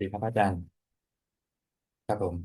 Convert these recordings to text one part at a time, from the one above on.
ดีครับอาจารย์ครับผม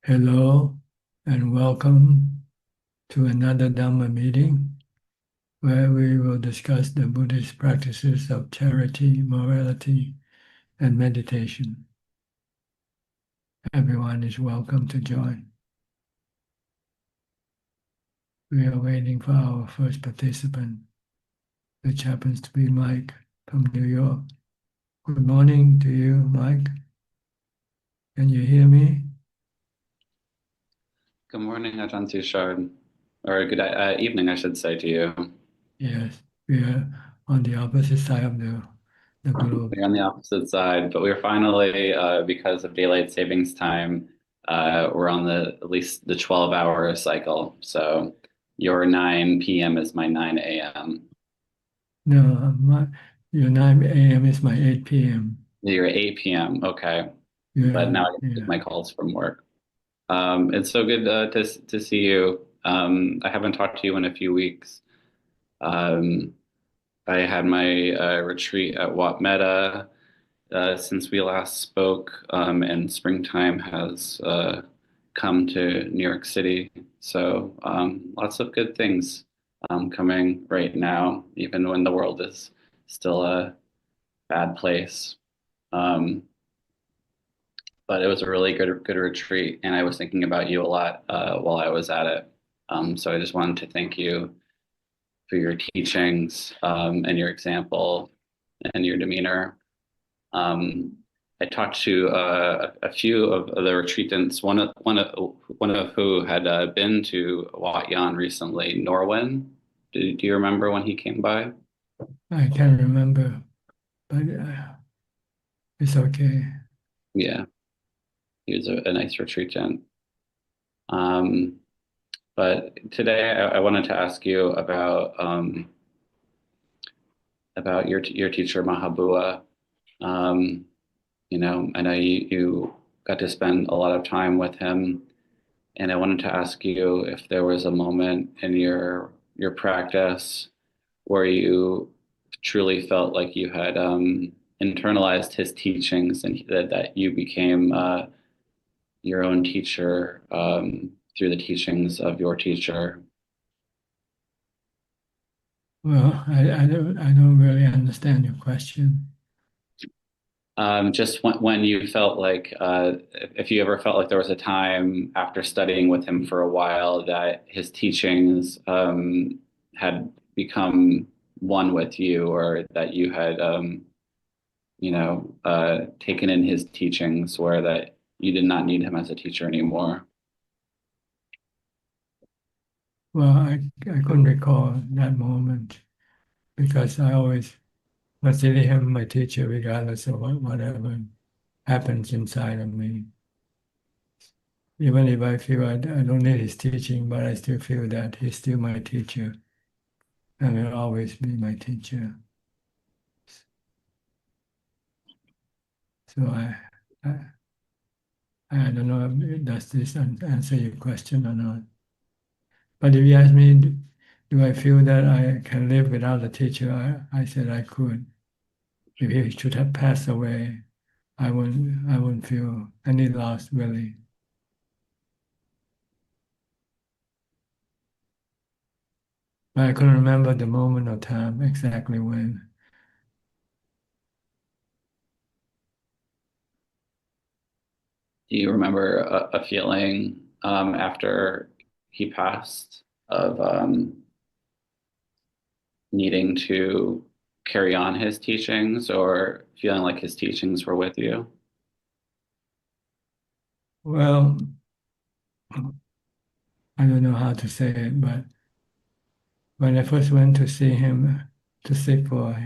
Hello and welcome to another Dhamma meeting where we will discuss the Buddhist practices of charity, morality, and meditation. Everyone is welcome to join. We are waiting for our first participant, which happens to be Mike from New York. Good morning to you, Mike. Can you hear me? Good morning, Ajaan Suchart, or good evening, I should say to you. Yes, we are on the opposite side of the globe. We're on the opposite side, but we're finally, because of daylight savings time, we're on at least the 12-hour cycle. So your 9 p.m. is my 9 a.m. No, your 9 a.m. is my 8 p.m. Your 8 p.m. Okay, but Yeah, now I can take yeah. my calls from work. It's so good to see you. I haven't talked to you in a few weeks. Um, I had my retreat at Wat Meta since we last spoke, and springtime has come to New York City. So lots of good things coming right now, even when the world is still a bad place. Um, but it was a really good retreat, and I was thinking about you a lot while I was at it. So I just wanted to thank you for your teachings and your example and your demeanor. Um, I talked to a few of the retreatants, one of who had been to Wat Yan recently, Norwin. Do you remember when he came by? I can't remember, but it's okay. Yeah, he was a nice retreatant. Um, but today I wanted to ask you about your teacher Mahabua. Um, I know you got to spend a lot of time with him. And I wanted to ask you if there was a moment in your practice where you truly felt like you had internalized his teachings and that you became your own teacher through the teachings of your teacher. Well, I don't really understand your question. Just when you felt like, if you ever felt like there was a time after studying with him for a while that his teachings had become one with you, or that you had, taken in his teachings, where that you did not need him as a teacher anymore. Well, I couldn't recall that moment because I always consider him my teacher regardless of whatever happens inside of me. Even if I feel I don't need his teaching, but I still feel that he's still my teacher and will always be my teacher. So I, I don't know if does this answer your question or not. But if you ask me, do I feel that I can live without a teacher? I said I could. If he should have passed away, I wouldn't feel any loss really. but I couldn't remember the moment or time exactly when. Do you remember a feeling after he passed of needing to carry on his teachings or feeling like his teachings were with you? Well, I don't know how to say it, but when I first went to see him to seek for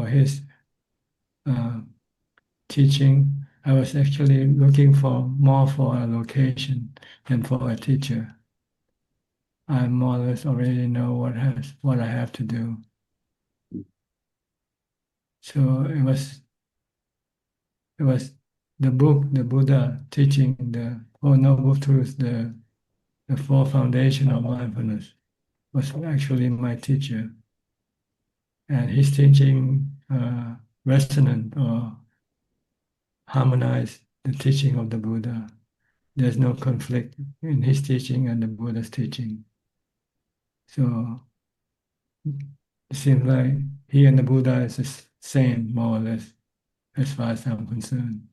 his uh, teaching, I was actually looking for more for a location than for a teacher. I more or less already know what I have to do. So it was the book, the Buddha teaching the Four Noble Truths, the four foundation of mindfulness was actually my teacher, and his teaching resonant or harmonize the teaching of the Buddha. There's no conflict in his teaching and the Buddha's teaching. So it seems like he and the Buddha is the same, more or less, as far as I'm concerned.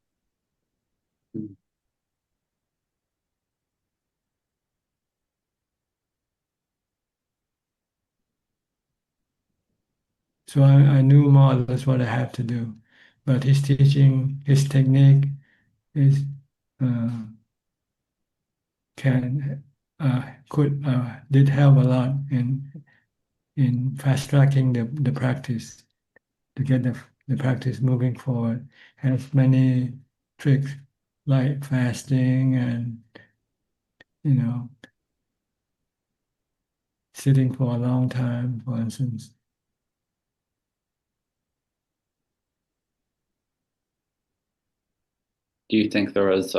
So I knew more or less what I have to do. But his teaching, his technique is uh, can could did help a lot in fast tracking the practice to get the practice moving forward. Has many tricks like fasting and you know sitting for a long time, for instance. Do you think there was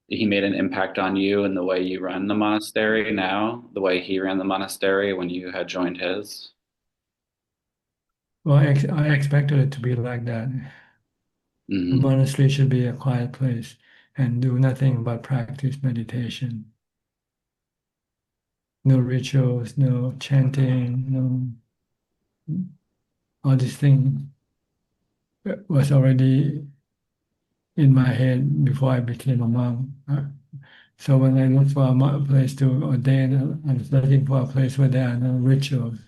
he made an impact on you in the way you run the monastery now, the way he ran the monastery when you had joined his? Well, I expected it to be like that. The Hmm. monastery should be a quiet place and do nothing but practice meditation. No rituals, no chanting, no all these things was already in my head before I became a monk. So when I look for a place to ordain, I was looking for a place where there are no rituals,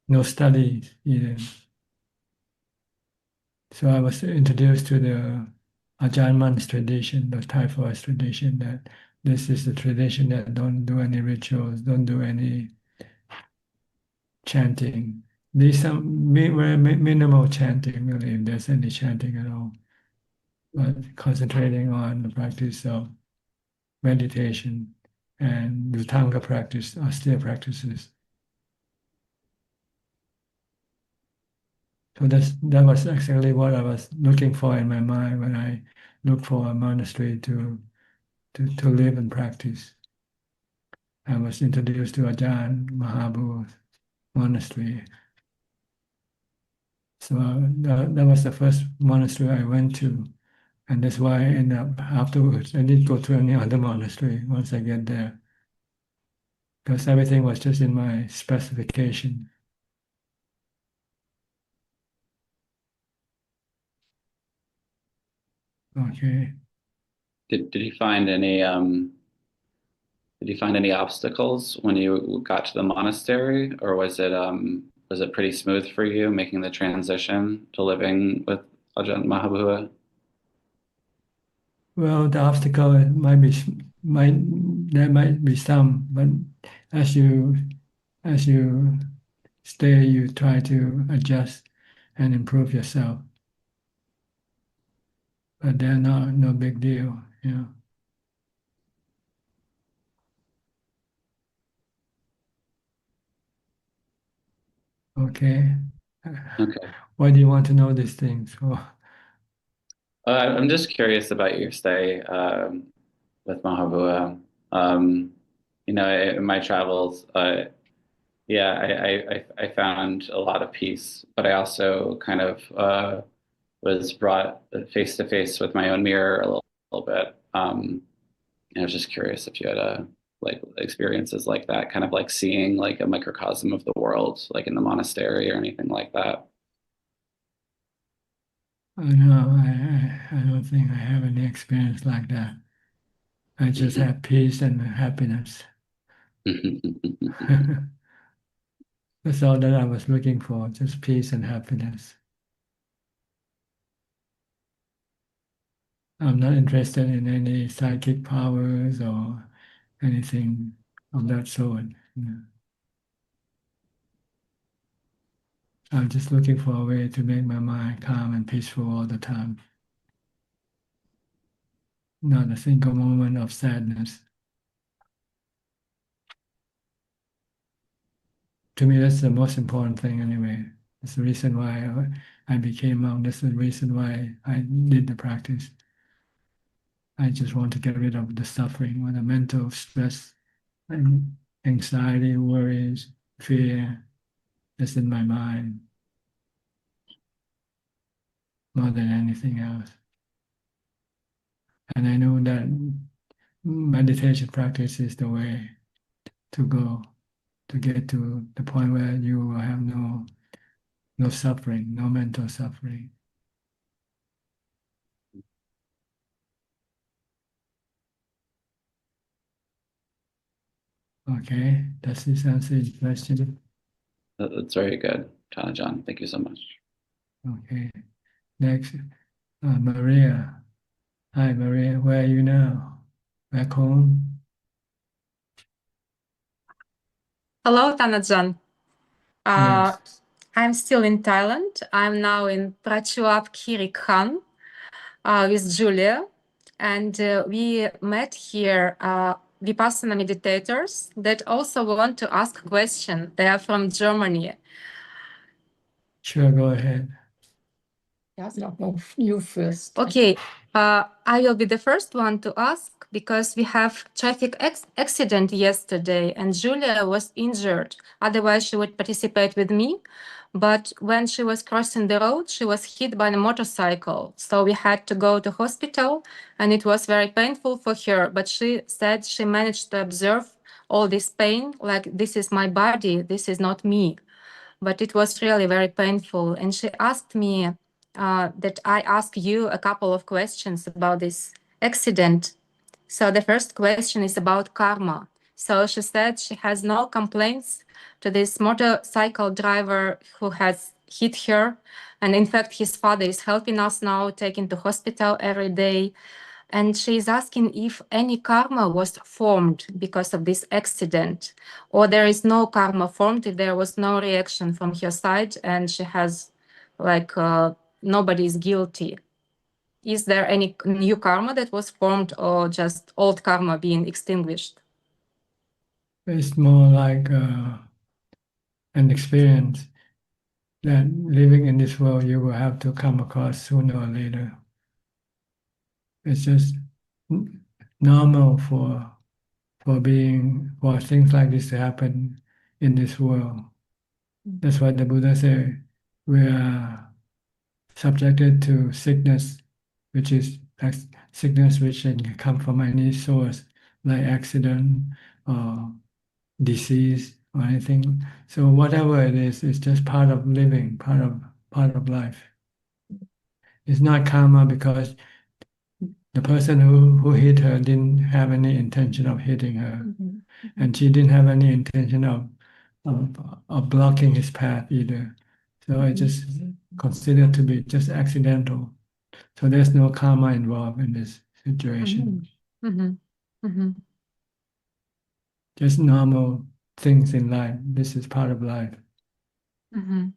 no studies even. So I was introduced to the Ajaan tradition, the Thai forest tradition, that this is the tradition that don't do any rituals, don't do any chanting. There's some very minimal chanting, really, if there's any chanting at all, but concentrating on the practice of meditation and the Thanga practice, austere practices. So that was exactly what I was looking for in my mind when I looked for a monastery to live and practice. I was introduced to Ajahn Mahabhu's monastery. So that was the first monastery I went to. And that's why I ended up afterwards. I didn't go to any other monastery once I get there. Because everything was just in my specification. Okay. Did you find any obstacles when you got to the monastery, or was it pretty smooth for you making the transition to living with Ajahn Mahabua? Well, the obstacle might there might be some, but as you as you stay, you try to adjust and improve yourself. But they're not no big deal, you know. Okay. Okay. Why do you want to know these things? Oh, I'm just curious about your stay with Mahabua. Um, in my travels, yeah, I found a lot of peace, but I also kind of was brought face to face with my own mirror a little bit. And I was just curious if you had like experiences like that, kind of like seeing like a microcosm of the world, like in the monastery or anything like that? No, I don't think I have any experience like that. I just have peace and happiness. That's all that I was looking for, just peace and happiness. I'm not interested in any psychic powers or anything of that sort. I'm just looking for a way to make my mind calm and peaceful all the time. Not a single moment of sadness. To me, that's the most important thing anyway. It's the reason why I became monk. That's the reason why I did the practice. I just want to get rid of the suffering or the mental stress and anxiety, worries, fear that's in my mind more than anything else. And I know that meditation practice is the way to go to get to the point where you will have no suffering, no mental suffering. Okay, does this answer your question? That's very good, John. Thank you so much. Okay, next, Maria. Hi, Maria, where are you now? Back home? Hello, Tanajan. Yes. I'm still in Thailand. I'm now in Prachuap Khiri Khan with Julia. And we met here Vipassana meditators that also want to ask a question. They are from Germany. Sure, go ahead. Yes, no, you first. Okay, I will be the first one to ask because we have traffic accident yesterday and Julia was injured. Otherwise, she would participate with me. But when she was crossing the road, she was hit by a motorcycle. So we had to go to hospital and it was very painful for her. But she said she managed to observe all this pain, like this is my body, this is not me. But it was really very painful. And she asked me that I ask you a couple of questions about this accident. So the first question is about karma. So she said she has no complaints to this motorcycle driver who has hit her. And in fact, his father is helping us now, taking to hospital every day. And she's asking if any karma was formed because of this accident, or there is no karma formed if there was no reaction from her side and she has like nobody is guilty. Is there any new karma that was formed or just old karma being extinguished? It's more like an experience that living in this world you will have to come across sooner or later. It's just normal for things like this to happen in this world. That's why the Buddha said we are subjected to sickness, which is sickness which can come from any source, like accident or disease or anything. So whatever it is, it's just part of living, part of life. It's not karma because the person who hit her didn't have any intention of hitting her, and she didn't have any intention of blocking his path either. So I just consider to be just accidental. So there's no karma involved in this situation. Mm-hmm. Mm-hmm. Just normal things in life. This is part of life. Mm-hmm.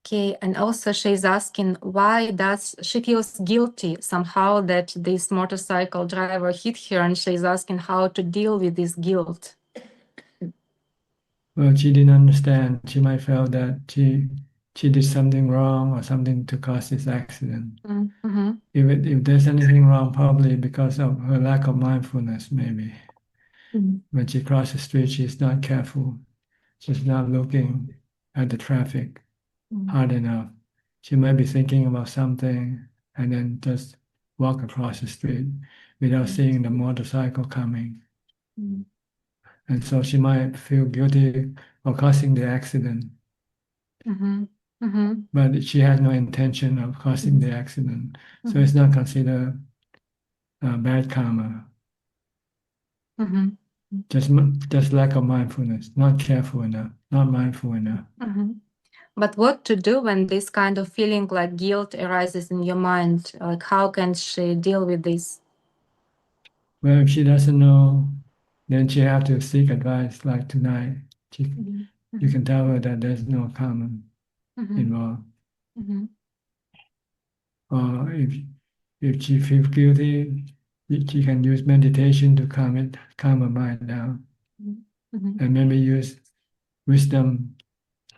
Okay, and also she's asking why does she feels guilty somehow that this motorcycle driver hit her, and she's asking how to deal with this guilt. Well, she didn't understand. She might feel that she did something wrong or something to cause this accident. Mm-hmm. If there's anything wrong, probably because of her lack of mindfulness, maybe. Mm-hmm. When she crosses the street, she's not careful. She's not looking at the traffic hard enough. She might be thinking about something and then just walk across the street without seeing the motorcycle coming. Mm. And so she might feel guilty for causing the accident, Mhm. Mhm. but she has no intention of causing the accident. So it's not considered bad karma, Mhm. just lack of mindfulness, not careful enough, not mindful enough. Mhm. But what to do when this kind of feeling like guilt arises in your mind? Like, how can she deal with this? Well, if she doesn't know, then she have to seek advice. Like tonight, Mhm. you can tell her that there's no karma Mhm. involved. Mhm. Or if she feels guilty, she can use meditation to calm her mind down, Mhm. and maybe use wisdom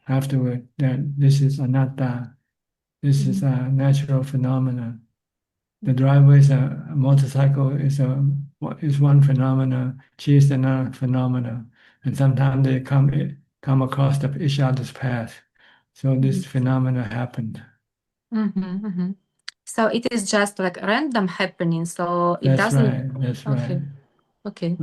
afterward that this is anatta, this is a natural phenomena. The driver is a motorcycle is one phenomena. She is another phenomena, and sometimes they come across each other's path. So this phenomena happened. Mhm. Mhm. So it is just like random happening. So it That's doesn't. right. That's Okay. right. Okay.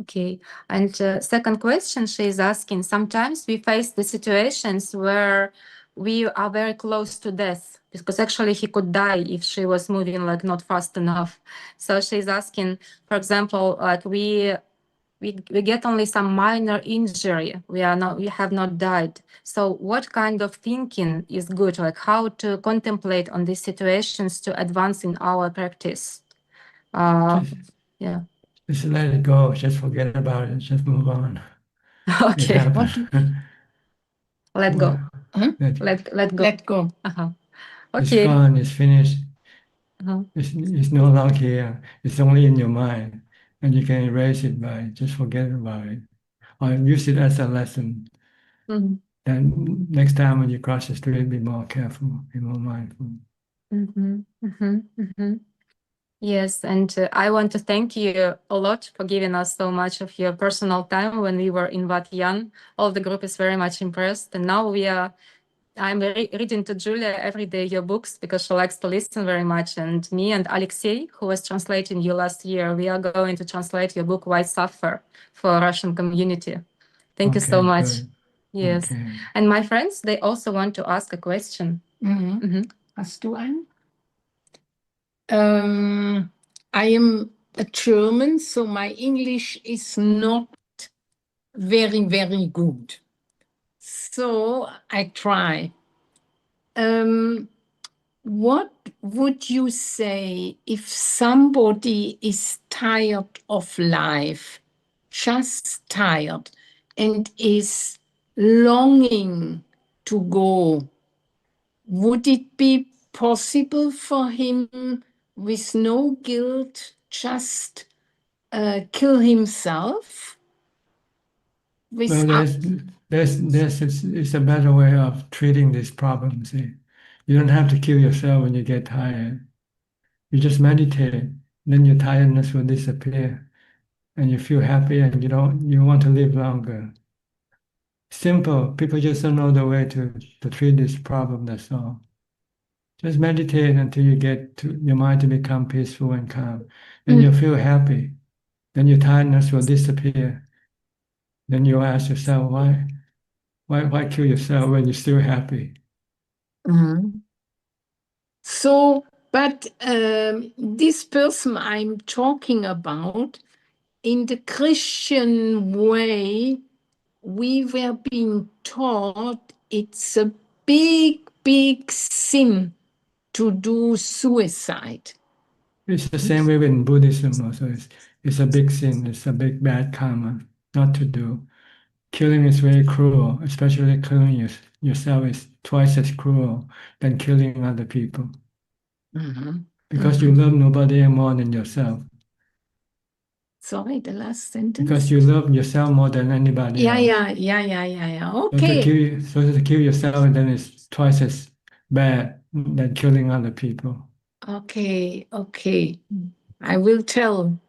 Okay. And second question, she is asking, sometimes we face the situations where we are very close to death, because actually he could die if she was moving like not fast enough. So she's asking, for example, like we get only some minor injury. We have not died. So what kind of thinking is good? Like how to contemplate on these situations to advance in our practice? Just, Yeah. just let it go. Just forget about it. Just move on. It Okay. happened. Let go. Let, Let go. Let go. It's Okay. gone. It's finished. Uh-huh. It's no longer here. It's only in your mind, and you can erase it by just forget about it, or use it as a lesson. Mhm. Then next time when you cross the street, be more careful, be more mindful. Mhm. Mhm. Mhm. Yes, and I want to thank you a lot for giving us so much of your personal time when we were in Wat Yan. All the group is very much impressed, and now I'm reading to Julia every day your books because she likes to listen very much. And me and Alexei, who was translating you last year, we are going to translate your book Why Suffer for Russian community. Thank you so Okay, much. good. Yes. Okay. And my friends, they also want to ask a question. Hast du einen? I am a German, so my English is not very, very good. So I try. What would you say if somebody is tired of life, just tired, and is longing to go? Would it be possible for him with no guilt just kill himself? Well, Without, it's a better way of treating this problem. See, you don't have to kill yourself when you get tired. You just meditate, then your tiredness will disappear, and you feel happy, and you want to live longer. Simple. People just don't know the way to treat this problem. That's all. Just meditate until you get to your mind to become peaceful and calm. Then you'll feel happy. Then your tiredness will disappear. Then you'll ask yourself, why kill yourself when you're still happy? So, but this person I'm talking about, in the Christian way, we were being taught it's a big, big sin to do suicide. It's the same way in Buddhism also. It's a big sin. It's a big bad karma not to do. Killing is very cruel, especially killing yourself is twice as cruel than killing other people. Because you love nobody more than yourself. Sorry, the last sentence. Because you love yourself more than anybody else. Yeah. So Okay. to kill yourself, then it's twice as bad than killing other people. Okay. I will tell.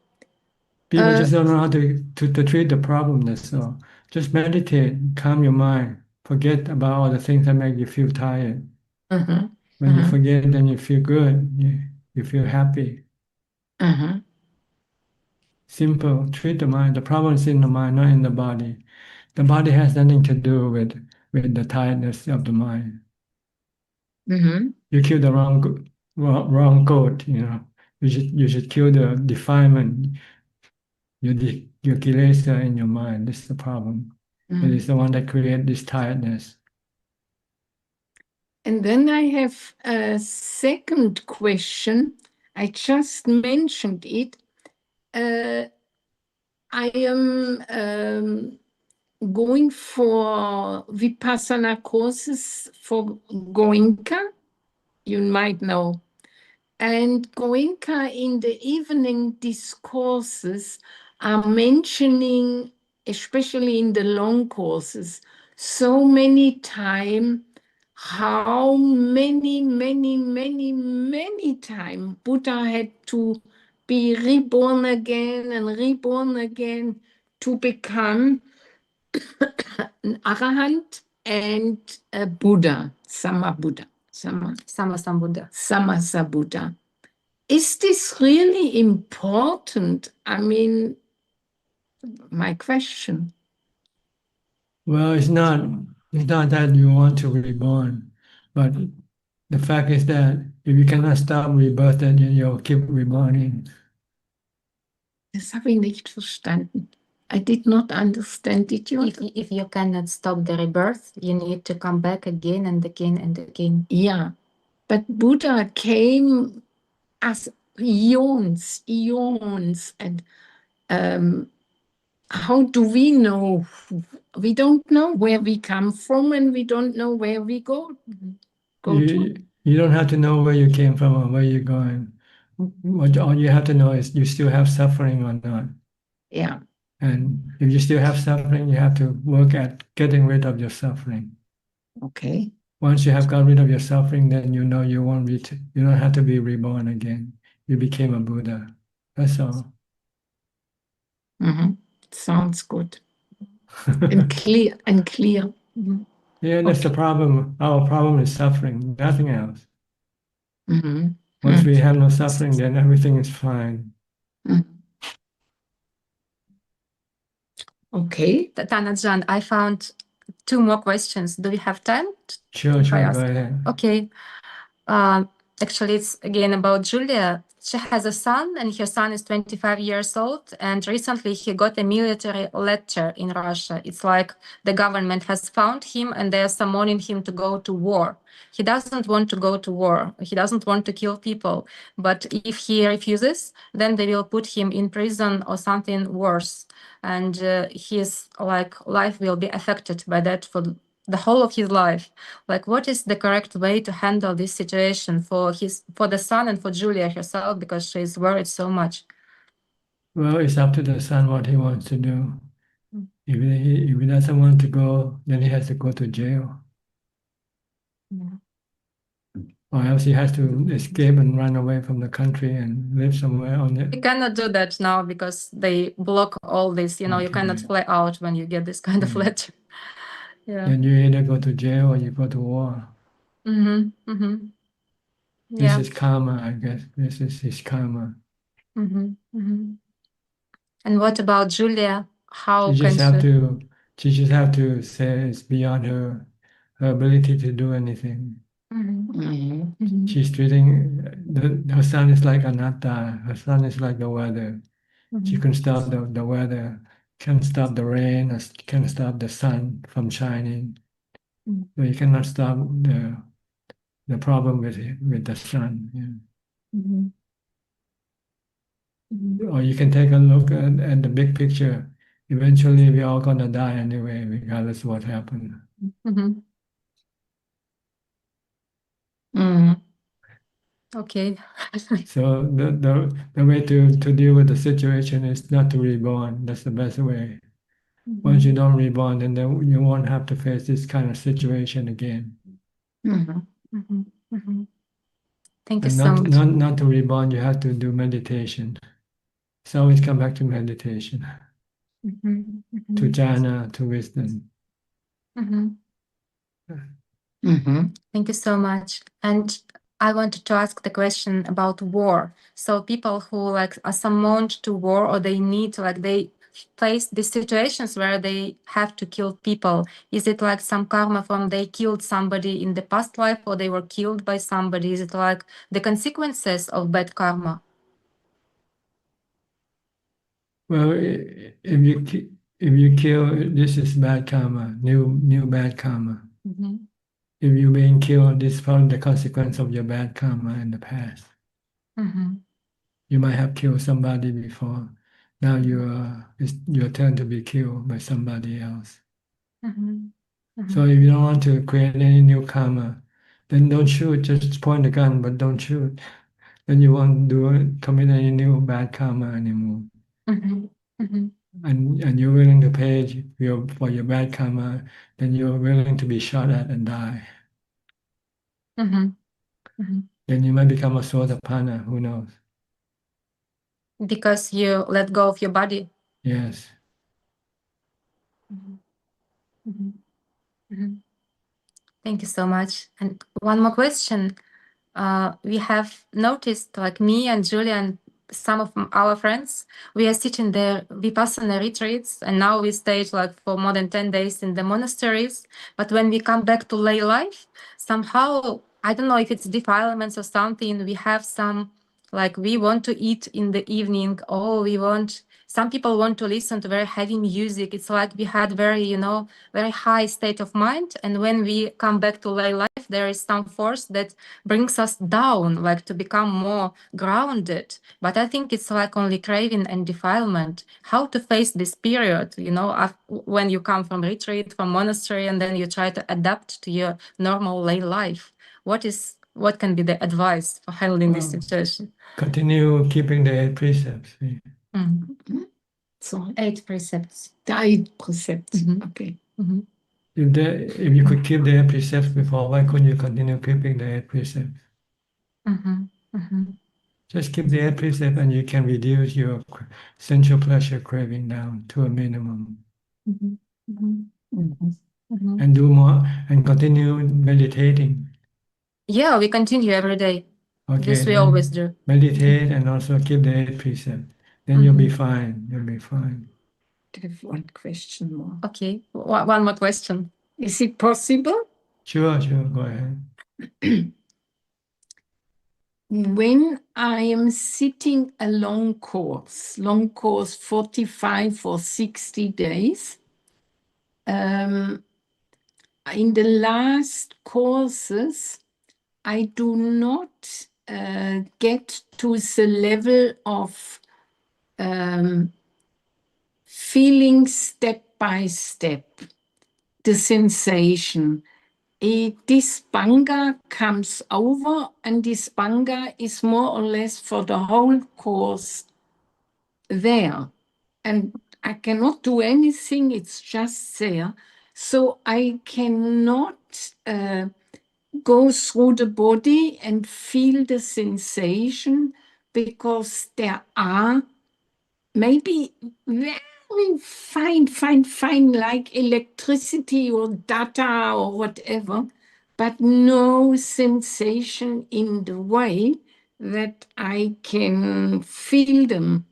People just don't know how to treat the problem. That's all. Just meditate, calm your mind, forget about all the things that make you feel tired. When you forget, then you feel good. You feel happy. Uh-huh. Simple. Treat the mind. The problem is in the mind, not in the body. The body has nothing to do with the tiredness of the mind. Mm-hmm. You kill the wrong goat. You should kill the defilement, your kilesa in your mind. This is the problem. It is the one that creates this tiredness. And then I have a second question. I just mentioned it. I am going for Vipassana courses for Goenka, you might know. And Goenka in the evening discourses are mentioning, especially in the long courses, so many times how many times Buddha had to be reborn again and reborn again to become an Arahant and a Buddha, Sammabuddha. Sammasambuddha. Is this really important? I mean, my question. Well, it's not that you want to reborn, but the fact is that if you cannot stop rebirth, then you'll keep reborning. Das habe ich nicht verstanden. I did not understand it. If you cannot stop the rebirth, you need to come back again and again and again. Yeah, but Buddha came as eons, and how do we know? We don't know where we come from, and we don't know where we go. You don't have to know where you came from or where you're going. All you have to know is you still have suffering or not. Yeah. And if you still have suffering, you have to work at getting rid of your suffering. Okay. Once you have got rid of your suffering, then you know you won't be. You don't have to be reborn again. You became a Buddha. That's all. Mm-hmm. Sounds good. and clear. Mm-hmm. Yeah, that's the problem. Our problem is suffering, nothing else. Mm-hmm. Once we have no suffering, then everything is fine. Okay. Ajaan, I found 2 more questions. Do we have time? Sure, go ahead. Okay. Actually, it's again about Julia. She has a son, and her son is 25 years old. And recently, he got a military letter in Russia. It's like the government has found him, and they are summoning him to go to war. He doesn't want to go to war. He doesn't want to kill people. But if he refuses, then they will put him in prison or something worse. And his life will be affected by that for the whole of his life. Like, what is the correct way to handle this situation for the son and for Julia herself, because she's worried so much? Well, it's up to the son what he wants to do. If he doesn't want to go, then he has to go to jail. Or else he has to escape and run away from the country and live somewhere on it. You cannot do that now because they block all this. You cannot fly out when you get this kind of letter. Yeah. Then you either go to jail or you go to war. This is karma, I guess. This is his karma. And what about Julia? How She just have to say it's beyond her ability to do anything. She's treating her son is like anatta. Her son is like the weather. She can stop the weather, can stop the rain, or can stop the sun from shining. So you cannot stop the problem with the sun. Yeah. Or you can take a look at the big picture. Eventually, we're all gonna die anyway, regardless of what happened. Okay. So the way to deal with the situation is not to reborn. That's the best way. Once you don't reborn, then you won't have to face this kind of situation again. Thank you And so much. not to reborn, you have to do meditation. So always come back to meditation, to jhana, to wisdom. Thank you so much. And I wanted to ask the question about war. So people who like are summoned to war, or they need to, like, they face these situations where they have to kill people. Is it like some karma from they killed somebody in the past life, or they were killed by somebody? Is it like the consequences of bad karma? Well, if you kill, this is bad karma, new bad karma. If you're being killed, this is probably the consequence of your bad karma in the past. You might have killed somebody before. Now it's your turn to be killed by somebody else. So if you don't want to create any new karma, then don't shoot. Just point the gun, but don't shoot. Then you won't commit any new bad karma anymore. And you're willing to pay for your bad karma, then you're willing to be shot at and die. Then you might become a Sotapanna, who knows? Because you let go of your body. Yes. Thank you so much. And one more question. We have noticed, like me and Julia and some of our friends, we are sitting there Vipassana retreats, and now we stayed like for more than 10 days in the monasteries. But when we come back to lay life, somehow, I don't know if it's defilements or something, we have some, like, we want to eat in the evening, or some people want to listen to very heavy music. It's like we had very high state of mind. And when we come back to lay life, there is some force that brings us down, like to become more grounded. But I think it's like only craving and defilement. How to face this period, when you come from retreat, from monastery, and then you try to adapt to your normal lay life. What can be the advice for handling this situation? Continue keeping the 8 precepts. So 8 precepts. the 8 precepts. Okay. If you could keep the 8 precepts before, why couldn't you continue keeping the 8 precepts? Just keep the 8 precepts and you can reduce your sensual pleasure craving down to a minimum. And do more and continue meditating. Yeah, we continue every day. Okay, This we then always do. meditate and also keep the 8 precepts. Then you'll be fine. You'll be fine. I have one question more. Okay, one more question. Is it possible? Sure, go ahead. When I am sitting a long course 45 or 60 days, in the last courses, I do not get to the level of feeling step by step the sensation. This banga comes over, and this banga is more or less for the whole course there. And I cannot do anything, it's just there. So I cannot go through the body and feel the sensation, because there are maybe very fine, like electricity or data or whatever, but no sensation in the way that I can feel them.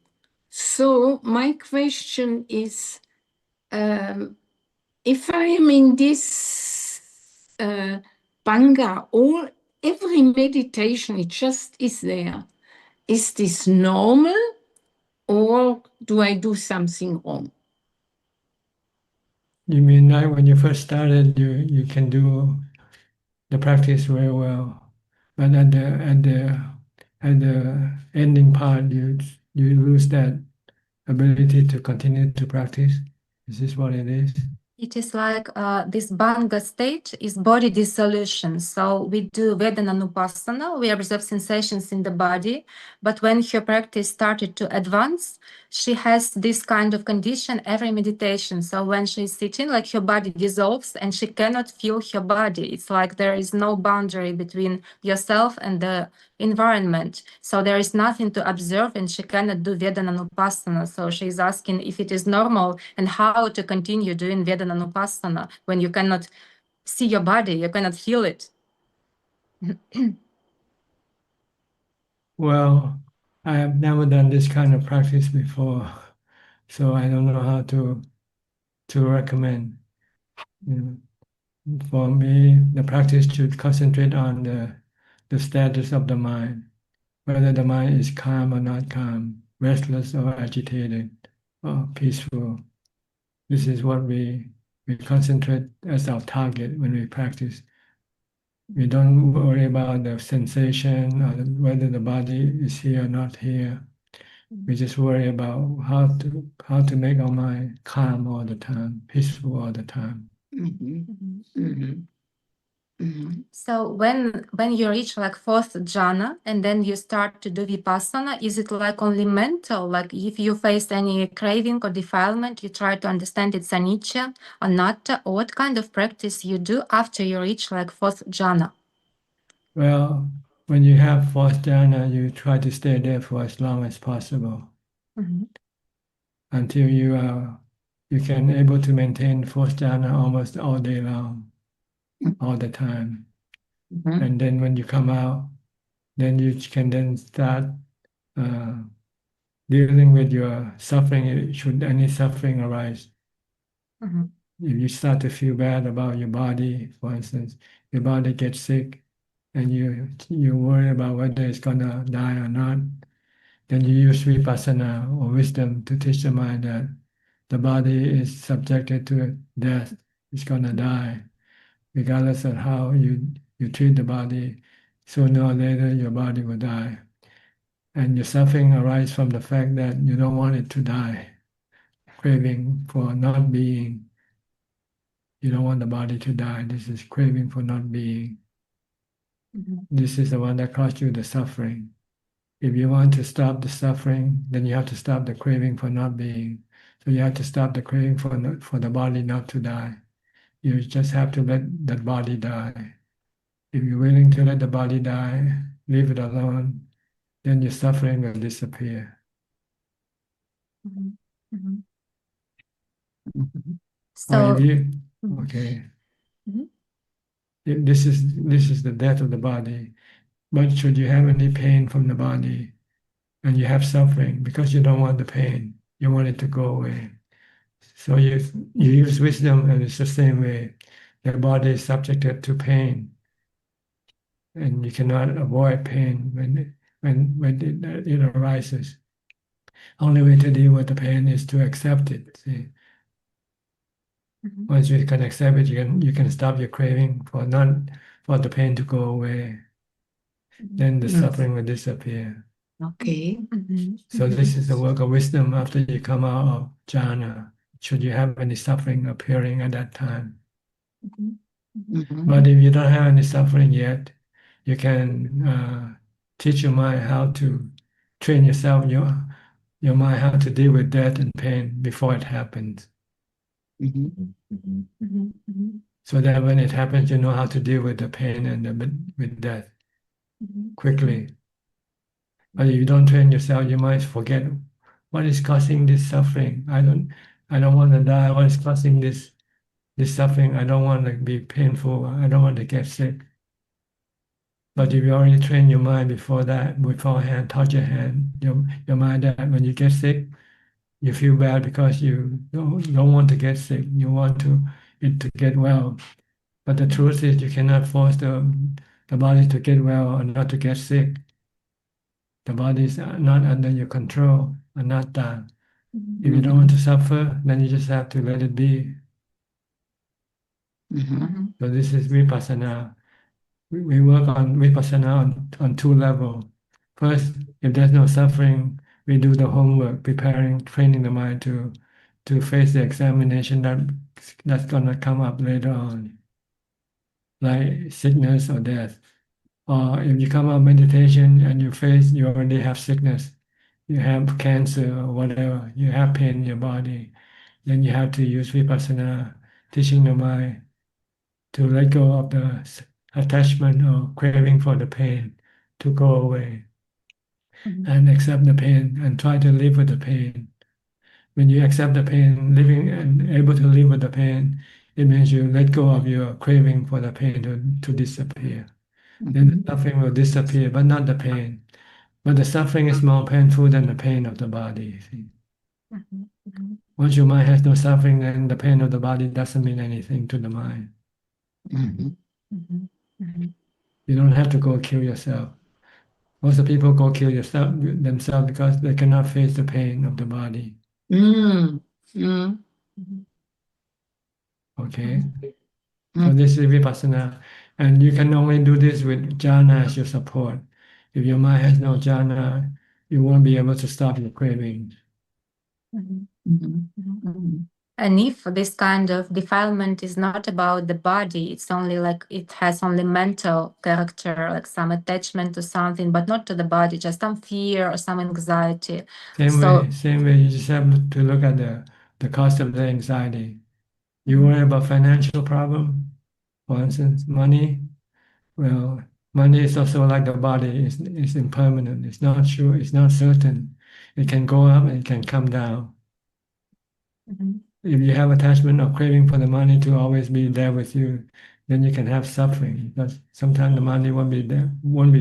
So my question is, if I am in this banga, every meditation, it just is there. Is this normal, or do I do something wrong? You mean like when you first started, you can do the practice very well, but at the ending part, you lose that ability to continue to practice. Is this what it is? It is like this Banga state is body dissolution. So we do Vedananupassana, we observe sensations in the body. But when her practice started to advance, she has this kind of condition every meditation. So when she's sitting, like her body dissolves and she cannot feel her body. It's like there is no boundary between yourself and the environment. So there is nothing to observe and she cannot do Vedananupassana. So she's asking if it is normal and how to continue doing Vedananupassana when you cannot see your body, you cannot feel it. Well, I have never done this kind of practice before, so I don't know how to recommend. You know, for me, the practice should concentrate on the status of the mind, whether the mind is calm or not calm, restless or agitated, or peaceful. This is what we concentrate as our target when we practice. We don't worry about the sensation or whether the body is here or not here. We just worry about how to make our mind calm all the time, peaceful all the time. So when you reach like fourth jhana and then you start to do vipassana, is it like only mental? Like if you face any craving or defilement, you try to understand it's anicca, anatta, or what kind of practice you do after you reach like fourth jhana? Well, when you have fourth jhana, you try to stay there for as long as possible until you can able to maintain fourth jhana almost all day long, all the time. And then when you come out, then you can then start dealing with your suffering. Should any suffering arise, if you start to feel bad about your body, for instance, your body gets sick, and you worry about whether it's gonna die or not, then you use vipassana or wisdom to teach the mind that the body is subjected to death. It's gonna die, regardless of how you treat the body. Sooner or later, your body will die, and your suffering arises from the fact that you don't want it to die, craving for not being. You don't want the body to die. This is craving for not being. This is the one that caused you the suffering. If you want to stop the suffering, then you have to stop the craving for not being. So you have to stop the craving for the body not to die. You just have to let that body die. If you're willing to let the body die, leave it alone, then your suffering will disappear. So Or if you, okay. This is the death of the body. But should you have any pain from the body and you have suffering because you don't want the pain, you want it to go away. So you use wisdom, and it's the same way. The body is subjected to pain, and you cannot avoid pain when it arises. Only way to deal with the pain is to accept it. See? Once you can accept it, you can stop your craving for the pain to go away. Then the suffering will disappear. Okay. So this is the work of wisdom after you come out of jhana. Should you have any suffering appearing at that time. But if you don't have any suffering yet, you can teach your mind how to train yourself, your mind how to deal with death and pain before it happens. So that when it happens, you know how to deal with the pain and with death quickly. But if you don't train yourself, you might forget what is causing this suffering. I don't want to die. What is causing this suffering? I don't want to be painful. I don't want to get sick. But if you already train your mind beforehand, taught your mind that when you get sick, you feel bad because you don't want to get sick. You want it to get well. But the truth is you cannot force the body to get well or not to get sick. The body is not under your control, anatta. If you don't want to suffer, then you just have to let it be. So this is vipassana. We work on vipassana on two levels. First, if there's no suffering, we do the homework, training the mind to face the examination that's gonna come up later on, like sickness or death. Or if you come out meditation and you already have sickness, you have cancer or whatever, you have pain in your body, then you have to use vipassana, teaching the mind to let go of the attachment or craving for the pain to go away and accept the pain and try to live with the pain. When you accept the pain, living and able to live with the pain, it means you let go of your craving for the pain to disappear. Then the suffering will disappear, but not the pain. But the suffering is more painful than the pain of the body. You see. Mhm, mhm, Once your mind has no suffering, then the pain of the body doesn't mean anything to the mind. Mhm. mhm, mhm, You don't have to go kill yourself. Most of the people go kill themselves because they cannot face the pain of the body. Mm. Mm. mhm, Okay? Mm. So this is Vipassana. And you can only do this with jhana as your support. If your mind has no jhana, you won't be able to stop your cravings. mhm, Mhm. mhm. Mhm. And if this kind of defilement is not about the body, it's only like it has only mental character, like some attachment to something, but not to the body, just some fear or some anxiety. Same way, you just have to look at the cause of the anxiety. You worry about financial problem, for instance, money. Well, money is also like the body, it's impermanent, it's not sure, it's not certain. It can go up and it can come down. Mhm, If you have attachment or craving for the money to always be there with you, then you can have suffering because sometimes the money won't be there, won't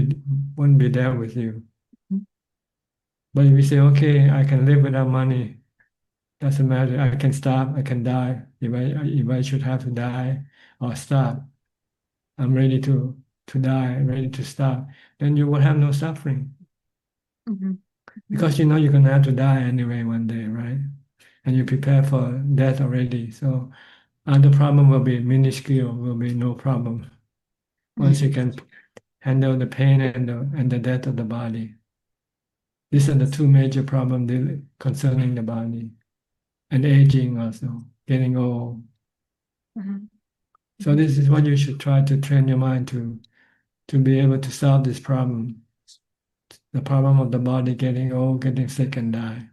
be there with you. mhm, But if you say, okay, I can live without money, doesn't matter, I can stop, I can die. If I should have to die or stop, I'm ready to die, ready to stop, then you will have no suffering. mhm, Because you know you're gonna have to die anyway one day, right? And you prepare for death already. So the problem will be minuscule, will be no problem. Once you can handle the pain and the death of the body. These are the two major problems concerning the body. And aging also, getting old. mhm, So this is what you should try to train your mind to be able to solve this problem. The problem of the body getting old, getting sick and die.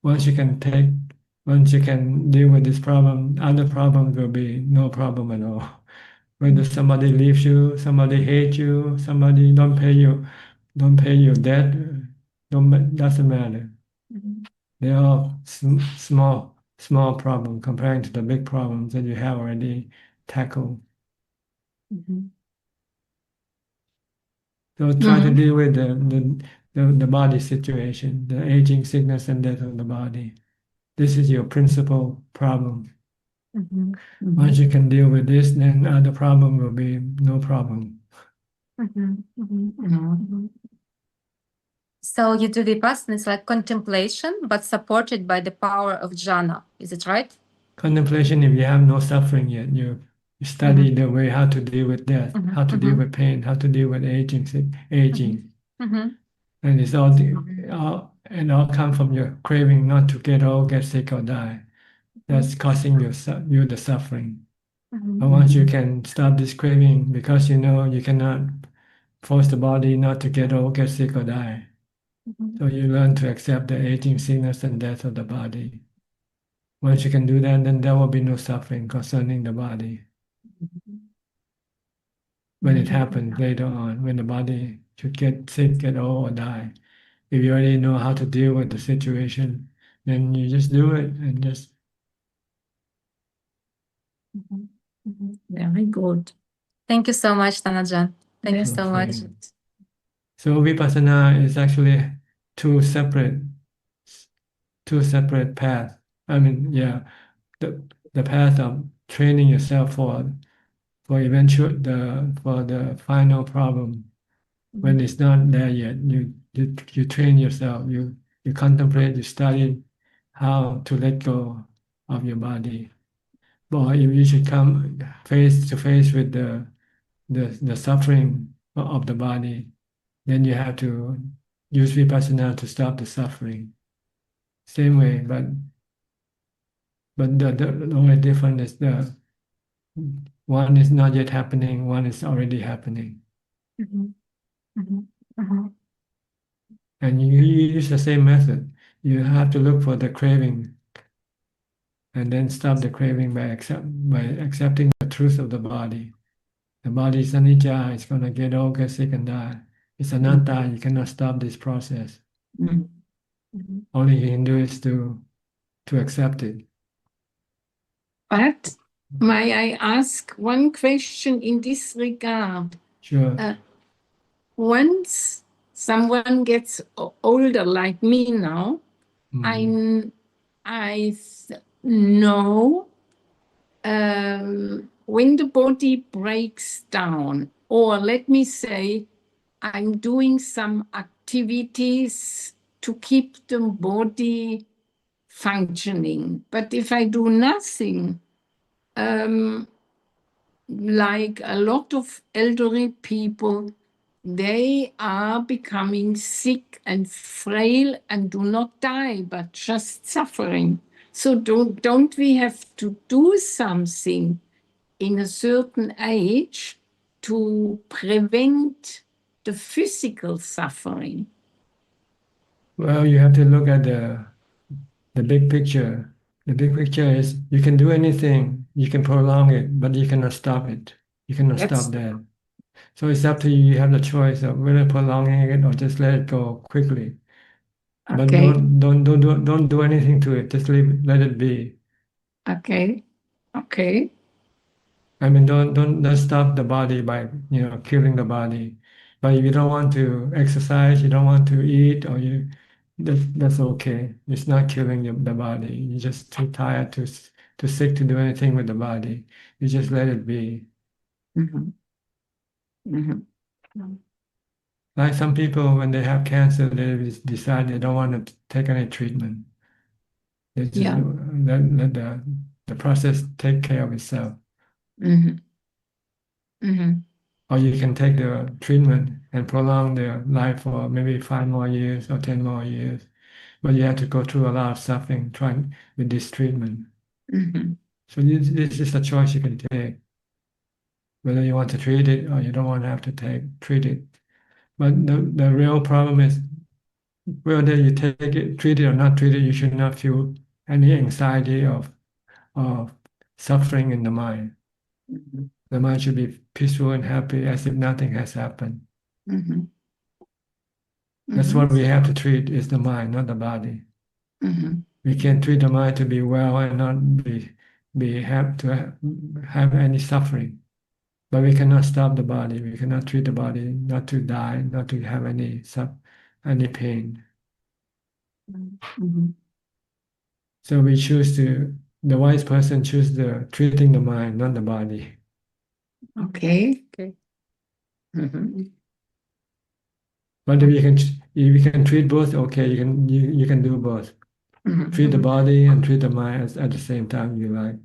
Once you can deal with this problem, other problems will be no problem at all. Whether somebody leaves you, somebody hates you, somebody don't pay your debt, doesn't matter. mhm, They're all small problem comparing to the big problems that you have already tackled. mhm, So try to deal with the body situation, the aging, sickness, and death of the body. This is your principal problem. mhm, Once you can deal with this, then the problem will be no problem. mhm, mhm, mhm. So you do Vipassana, it's like contemplation, but supported by the power of jhana. Is it right? Contemplation, if you have no suffering yet, you study the way how to deal with death, Mhm, how to deal mhm, with pain, how to deal with aging. mhm, And it all come from your craving not to get old, get sick, or die. That's causing you the suffering. mhm, But once you can stop this craving, because you know you cannot force the body not to get old, get sick, or die. mhm, So you learn to accept the aging, sickness, and death of the body. Once you can do that, then there will be no suffering concerning the body. When it happens later on, when the body should get sick, get old, or die. If you already know how to deal with the situation, then you just do it and just. mhm, mhm. Very good. Thank you so much, Tanajan. Thank you Very so much. good. So Vipassana is actually two separate paths. I mean, yeah, the path of training yourself for the final problem. When it's not there yet, you train yourself. You contemplate. You study how to let go of your body. But if you should come face to face with the suffering of the body, then you have to use vipassana to stop the suffering. Same way, but the only difference is the one is not yet happening, one is already happening. Mhm, mhm, mhm, And you use the same method. You have to look for the craving and then stop the craving by accepting the truth of the body. The body is anicca, it's gonna get old, get sick, and die. It's anatta, you cannot stop this process. Mm. mhm. All you can do is to accept it. But may I ask one question in this regard? Sure. Once someone gets older like me now, Mm. I know when the body breaks down, or let me say, I'm doing some activities to keep the body functioning. But if I do nothing, like a lot of elderly people, they are becoming sick and frail and do not die, but just suffering. So don't we have to do something in a certain age to prevent the physical suffering? Well, you have to look at the big picture. The big picture is you can do anything, you can prolong it, but you cannot stop it. You cannot That's stop that. So it's up to you. You have the choice of whether prolonging it or just let it go quickly. But okay. don't do anything to it. Just let it be. Okay. Okay. I mean, don't stop the body by killing the body. But if you don't want to exercise, you don't want to eat, or that's okay. It's not killing the body. You're just too tired, too sick to do anything with the body. You just let it be. Mm-hmm. Mm-hmm. Like some people, when they have cancer, they decide they don't want to take any treatment. They just Yeah. let the process take care of itself. Mm-hmm. Mm-hmm. Or you can take the treatment and prolong their life for maybe 5 more years or 10 more years. But you have to go through a lot of suffering trying with this treatment. Mm-hmm. So this is a choice you can take, whether you want to treat it or you don't want to have to treat it. But the real problem is whether you treat it or not treat it, you should not feel any anxiety of suffering in the mind. Mm-hmm. The mind should be peaceful and happy as if nothing has happened. Mm-hmm. That's what we have to treat is the mind, not the body. Mm-hmm. We can treat the mind to be well and not have any suffering. But we cannot stop the body. We cannot treat the body not to die, not to have any pain. Mm-hmm. So the wise person choose treating the mind, not the body. Okay. Okay. Mm-hmm. But if you can treat both, okay, you can do both. Mm-hmm. Treat the body and treat the mind at the same time you like.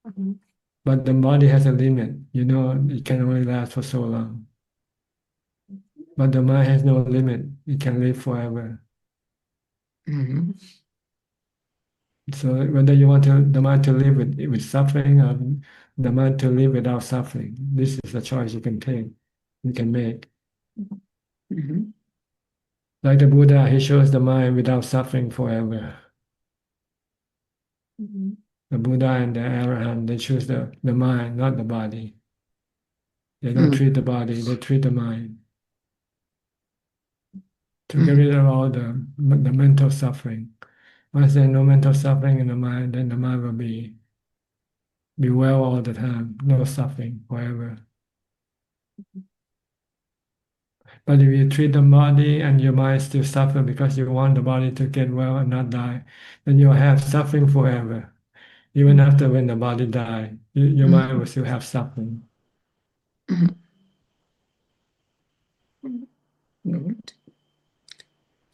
Mm-hmm. But the body has a limit. It can only last for so long. But the mind has no limit. It can live forever. Mm-hmm. So whether you want the mind to live with suffering or the mind to live without suffering, this is a choice you can take, you can make. Mm-hmm. Like the Buddha, he shows the mind without suffering forever. Mm-hmm. The Buddha and the Arahant, they choose the mind, not the body. They don't treat the body, they treat the mind to get rid of all the mental suffering. Once there's no mental suffering in the mind, then the mind will be well all the time, no suffering forever. But if you treat the body and your mind still suffer because you want the body to get well and not die, then you'll have suffering forever. Even after when the body dies, your mind will still have suffering. Good.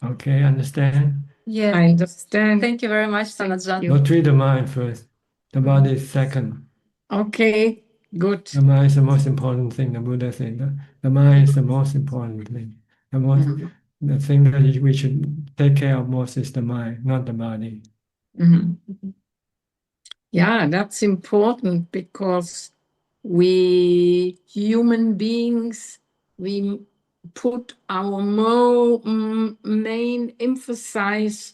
Okay, understand? Yeah. I understand. Thank you very much, Thank Sanajan. you. Not treat the mind first. The body is second. Okay, good. The mind is the most important thing. The Buddha said the mind is the most important thing. The thing that we should take care of most is the mind, not the body. Mm-hmm. Yeah, that's important because we human beings, we put our main emphasis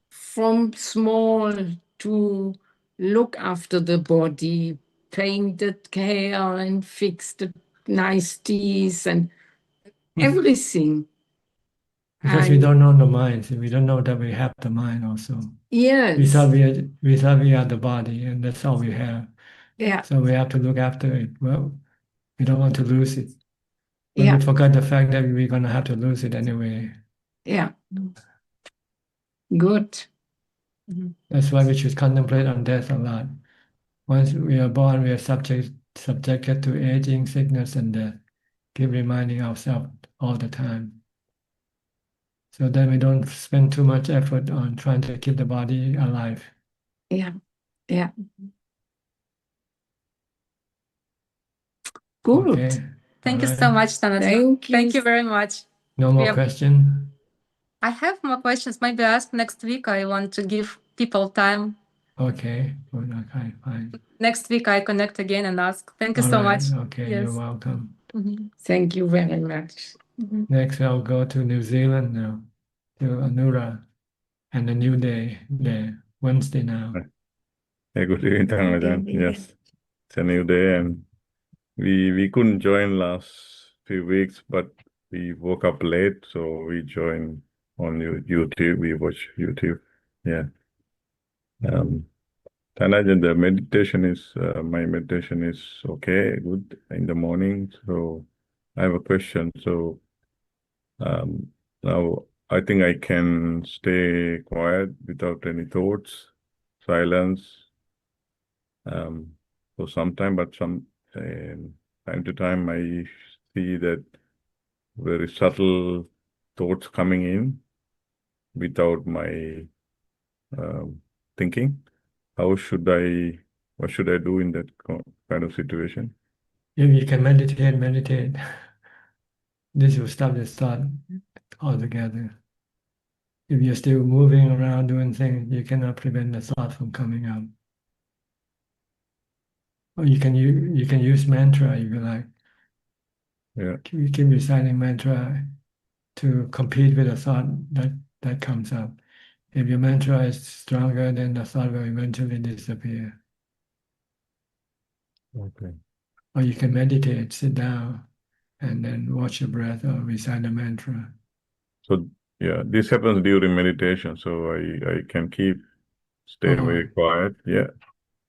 from small to look after the body, paint it care and fix the nice teeth and everything. Because we don't know the mind, so we don't know that we have the mind also. Yes. We thought we are the body, and that's all we have. Yeah. So we have to look after it. Well, we don't want to lose it. But Yeah. we forgot the fact that we're going to have to lose it anyway. Yeah. Good. That's why we should contemplate on death a lot. Once we are born, we are subjected to aging, sickness, and death. Keep reminding ourselves all the time. So then we don't spend too much effort on trying to keep the body alive. Yeah. Yeah. Good. Okay. Thank All you so right. much, Tanaja. Thank you. Thank you very much. No We more have- question? I have more questions. Maybe ask next week. I want to give people time. Okay. Good. Okay, fine. Next week I connect again and ask. Thank you All so right. much. Okay, Yes. you're welcome. Thank you very much. Next, I'll go to New Zealand now, to Anura, and a new day there, Wednesday now. Hey, good evening, Ajaan. Yes, it's a new day, and we couldn't join last few weeks, but we woke up late, so we joined on YouTube. We watch YouTube. Yeah. Ajaan, the meditation is my meditation is okay, good in the morning. So I have a question. So now I think I can stay quiet without any thoughts, silence. For some time, but time to time I see that very subtle thoughts coming in without my thinking. What should I do in that kind of situation? If you can meditate, this will stop the thought altogether. If you're still moving around doing things, you cannot prevent the thought from coming up. Or you can use mantra if you like. Yeah. You keep reciting mantra to compete with the thought that comes up. If your mantra is stronger, then the thought will eventually disappear. Okay. Or you can meditate, sit down, and then watch your breath or recite a mantra. So yeah, this happens during meditation, so I can stay very quiet. Yeah.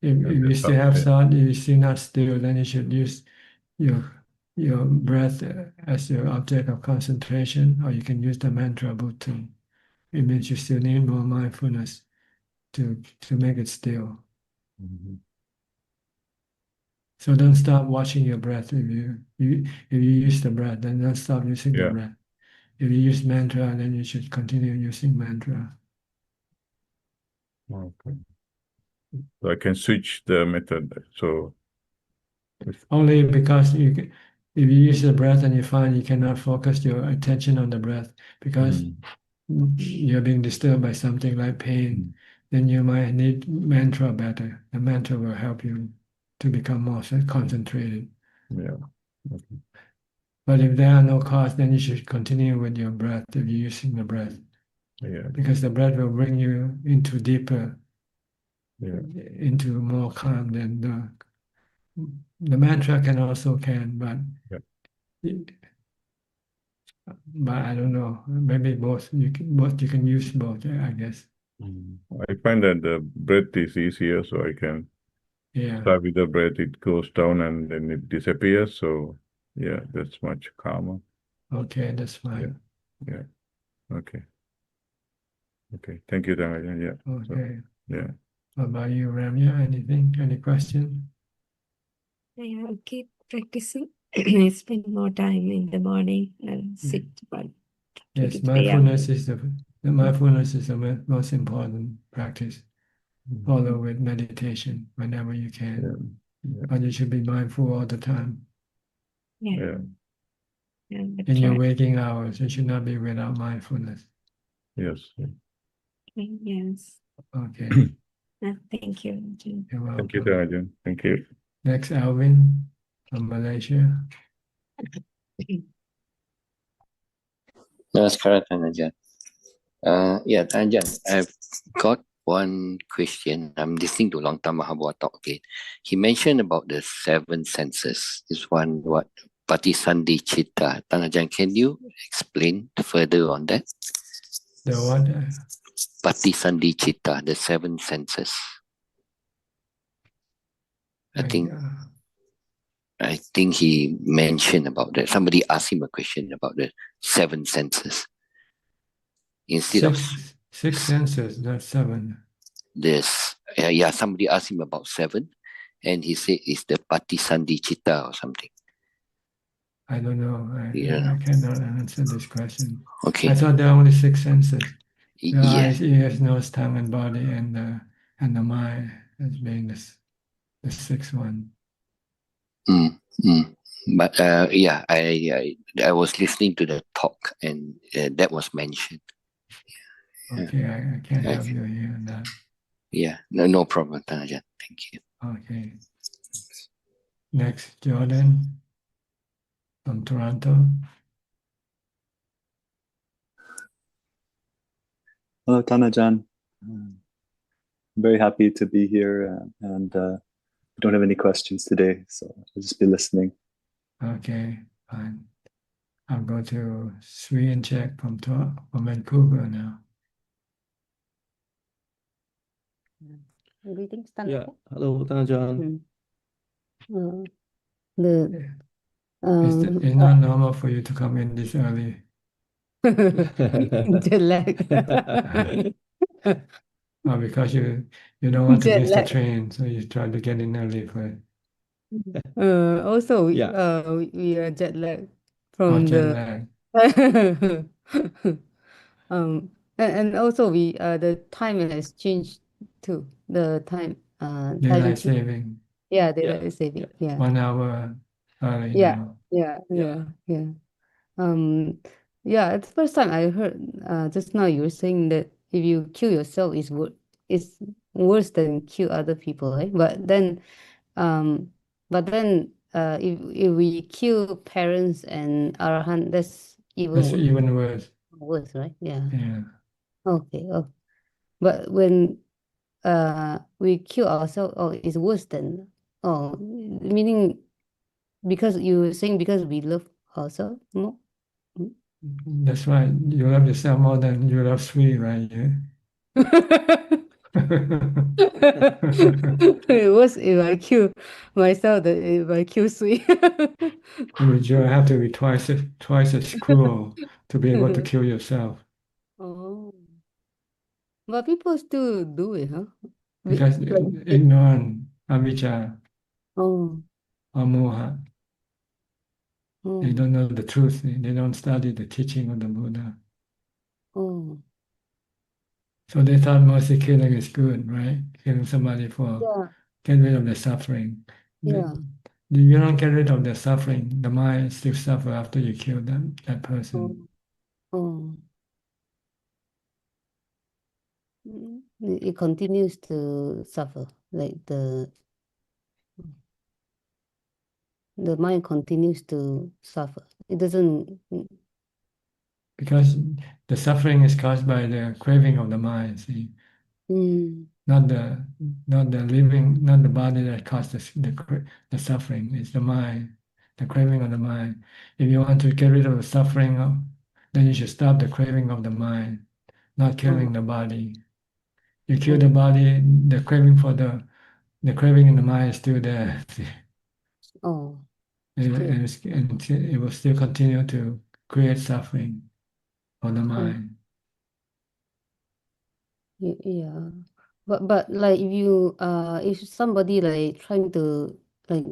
If you still have thought, if you still not still, then you should use your breath as your object of concentration, or you can use the mantra Bhutan. It means you still need more mindfulness to make it still. Mm-hmm. So don't stop watching your breath. If you use the breath, then don't stop using the breath. If you use mantra, then you should continue using mantra. Okay. So I can switch the method. So only because if you use the breath and you find you cannot focus your attention on the breath because you're being disturbed by something like pain, then you might need mantra better. The mantra will help you to become more concentrated. Yeah. Okay. But if there are no cause, then you should continue with your breath if you're using the breath. Yeah. Because the breath will bring you into deeper, into more calm than the mantra but but I don't know. Maybe both. You can use both. I guess. I find that the breath is easier, so I can start with the breath. It goes down and then it disappears. So yeah, that's much calmer. Okay, that's fine. Yeah. Okay. Okay. Thank you, Damajan. Yeah. Okay. So, yeah. What about you, Ramya? Anything? Any question? I'll keep practicing. Spend more time in the morning and sit. But yes, mindfulness is the mindfulness is the most important practice. Follow with meditation whenever you can. But you should be mindful all the time. In your waking hours, you should not be without mindfulness. Yes. Yes. Okay. Thank you. You're welcome. Thank you, Damajan. Thank you. Next, Alvin from Malaysia. Namaskaram, Ajaan. Yeah, Ajaan, I've got one question. I'm listening to Long Tam Mahabua talk again. He mentioned about the 7 senses. This one, what? Patisandhi Chitta. Ajaan, can you explain further on that? The what? Patisandhi Chitta, the 7 senses. I think I think he mentioned about that. Somebody asked him a question about the 7 senses. Instead of Six senses, not 7. this, somebody asked him about 7, and he said it's the Patisandi Chitta or something. I don't know. Yeah. I cannot answer this question. Okay. I thought there are only 6 senses. The Yes. eyes, ears, nose, tongue, and body, and the mind as being the 6th one. But I was listening to the talk, and that was mentioned. Okay, I can't help you here on that. Yeah, no problem, Tanajan. Thank you. Okay. Next, Jordan from Toronto. Hello, Tanajan. I'm very happy to be here, and don't have any questions today, so I'll just be listening. Okay, fine. I'll go to Sri and check from Vancouver now. Greetings, Yeah, Tanaka. hello, Ajaan. It's not normal for you to come in this early. Jet lag. Oh, because you don't want to Jet miss the lag. train, so you try to get in early for it. Also, Yeah. we are jet lag Oh, from jet the lag. and also we the time has changed too. The time time Daylight change. saving. Yeah, daylight saving. Yeah. 1 hour early Yeah. now. Yeah. Yeah, it's the first time I heard just now you were saying that if you kill yourself is worse than kill other people, right? But then if we kill parents and arahant, that's That's even worse. worse, right? Yeah. Yeah. Okay. Oh, but when we kill ourselves, it's worse than meaning because you were saying because we love ourselves more. That's right. You love yourself more than you love Sri, right? Yeah. It was if I kill myself than if I kill Sui. You have to be twice as cruel to be able to kill yourself. Oh. But people still do it, huh? Because ignorant, avijja, Oh. or moha. They Oh. don't know the truth. They don't study the teaching of the Buddha. Oh. So they thought mercy killing is good, right? Killing somebody for Yeah. get rid of the suffering. Yeah. You don't get rid of the suffering. The mind still suffer after you kill that person. Oh. It continues to suffer, like the mind continues to suffer. It doesn't. Because the suffering is caused by the craving of the mind, see? Not the body that causes the suffering. It's the mind, the craving of the mind. If you want to get rid of the suffering, then you should stop the craving of the mind, not killing the body. You kill the body, the craving in the mind is still there. See? Oh. And it will still continue to create suffering for the mind. Yeah. But like if somebody like trying to like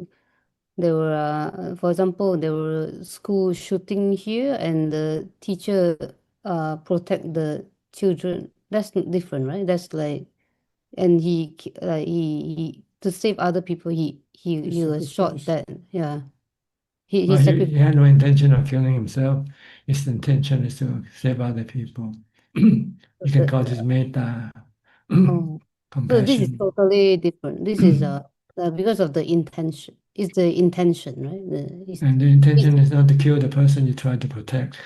there were for example there were school shooting here and the teacher protect the children, that's different, right? That's like and he to save other people he was shot that he Well, he sacrificed. had no intention of killing himself. His intention is to save other people. You can call this metta, So this is compassion. totally different. This is because of the intention. It's the intention, right? And the intention is not to kill the person you try to protect.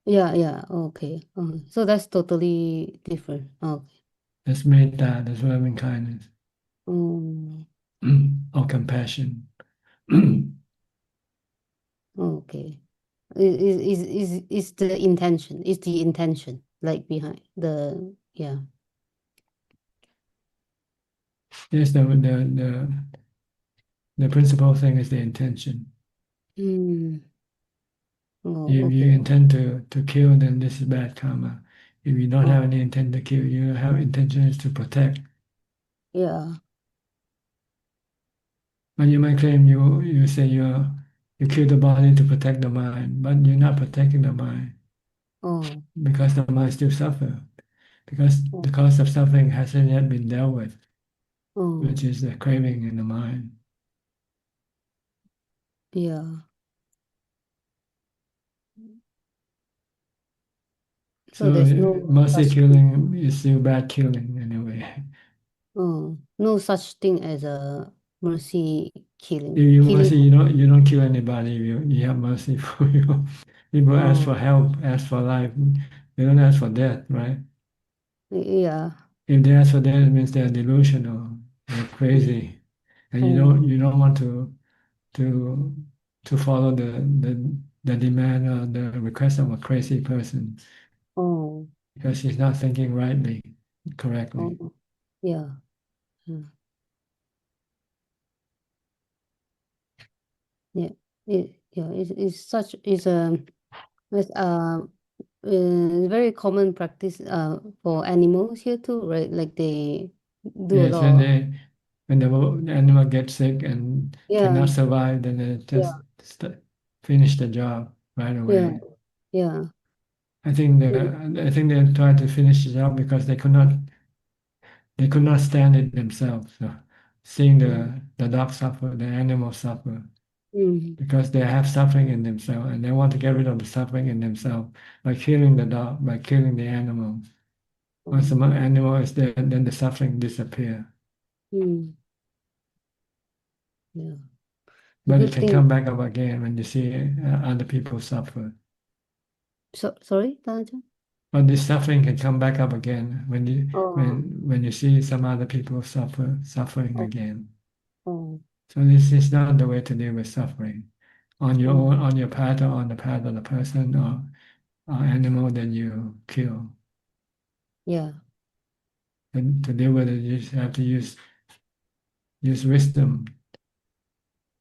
Yeah. Okay. So that's totally different. Okay. That's metta, that's loving kindness, Um, or compassion. okay. Is the intention? Is the intention like behind the Yes, The principal thing is the intention. Mm. Oh, If you okay. intend to kill, then this is bad karma. If you don't have Oh, any intent to kill, you have intentions to protect. yeah. But you might claim you say you kill the body to protect the mind, but you're not protecting the mind Oh, because the mind still suffer. Because oh, the cause of suffering hasn't yet been dealt with, oh, which is the craving in the mind. yeah. So So there's no mercy such thing. killing is still bad killing anyway. Oh, no such thing as a mercy If killing. you Killing. mercy, you don't kill anybody. You have mercy for you. People ask Oh, for help, ask for life. They don't ask for death, right? yeah. If they ask for death, it means they're delusional, they're crazy, and Oh, you don't want to to follow the demand or the request of a crazy person oh, because he's not thinking rightly, correctly. oh, yeah. Yeah. Yeah. It's such it's very common practice for animals here too, right? Like they do a Yes, when lot of, the animal gets sick and cannot yeah, survive, then they yeah, just finish the job right yeah, away. yeah. I think they tried to finish the job because they could not stand it themselves. So seeing Mm, the dog suffer, the animal suffer, mm, because they have suffering in themselves and they want to get rid of the suffering in themselves by killing the dog, by killing the animal. Once the mm, animal is dead, then the suffering disappear. mm, yeah. The But it good can thing. come back up again when you see other people suffer. Sorry, Tanajan? But this suffering can come back up again Oh, when you see some other people suffering oh, again. oh, So this is not the way to deal with suffering. On your oh, own, on your path or on the path of the person or animal that you kill. yeah. And to deal with it, you just have to use wisdom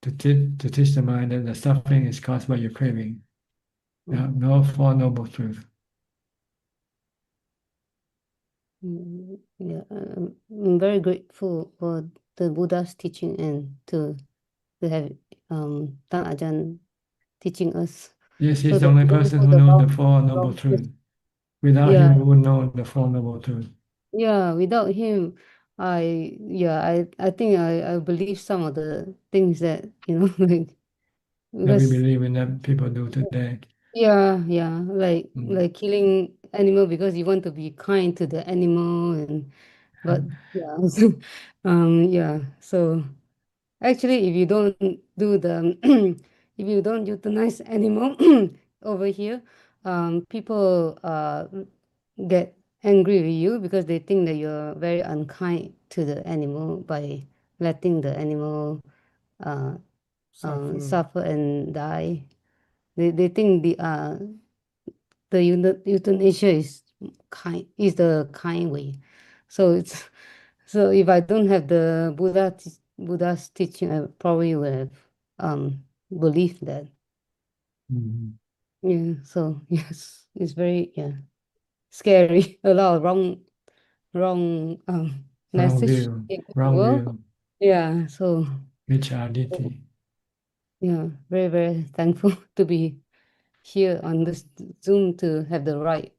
to teach the mind that the suffering is caused by your craving. Oh, No Four Noble Truths. yeah. I'm very grateful for the Buddha's teaching and to have Tan Ajahn teaching us Yes, so he's the that only we don't person go who the knows the Four Noble wrong place. Truths. Without him, Yeah, we wouldn't know the Four Noble Truths. yeah. Without him, I think I believe some of the things that like That we because believe in that people do today. yeah, Mm. like killing animal because you want to be kind to the animal and but yeah, yeah. So actually, if you don't do the if you don't euthanize animal over here, people get angry with you because they think that you're very unkind to the animal by letting the animal uh, suffer and die. They think the euthanasia is the kind way. So it's so if I don't have the Buddha's teaching, I probably would have believed that. Mhm. Yeah. So yes, it's very scary. A lot of wrong Wrong message view, in the wrong world. view, Yeah. So Vicharditi. yeah, very thankful to be here on this Zoom to have the right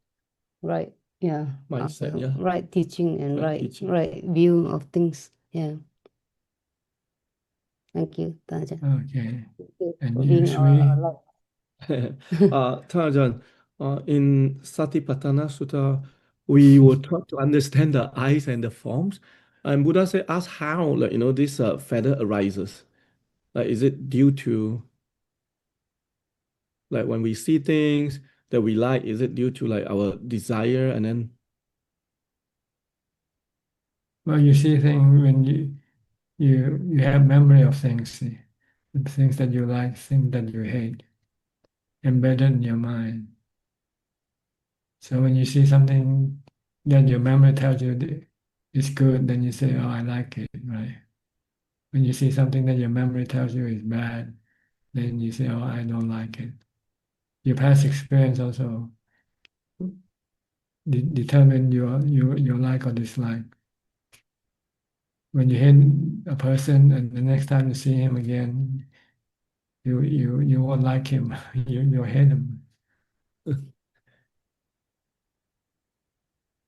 Mindset, yeah. right teaching and Right teaching. right view of things. Yeah. Thank you, Taja. Okay. Thank you And for you, being Sri? alive. Tanajan, in Satipatthana Sutta, we were taught to understand the eyes and the forms. And Buddha said, ask how, this feather arises. Like, is it due to, like, when we see things that we like, is it due to, like, our desire? And then, Well, you see things when you have memory of things, see, things that you like, things that you hate, embedded in your mind. So when you see something that your memory tells you is good, then you say, "Oh, I like it," right? When you see something that your memory tells you is bad, then you say, "Oh, I don't like it." Your past experience also determine your like or dislike. When you hate a person, and the next time you see him again, you won't like him. You hate him.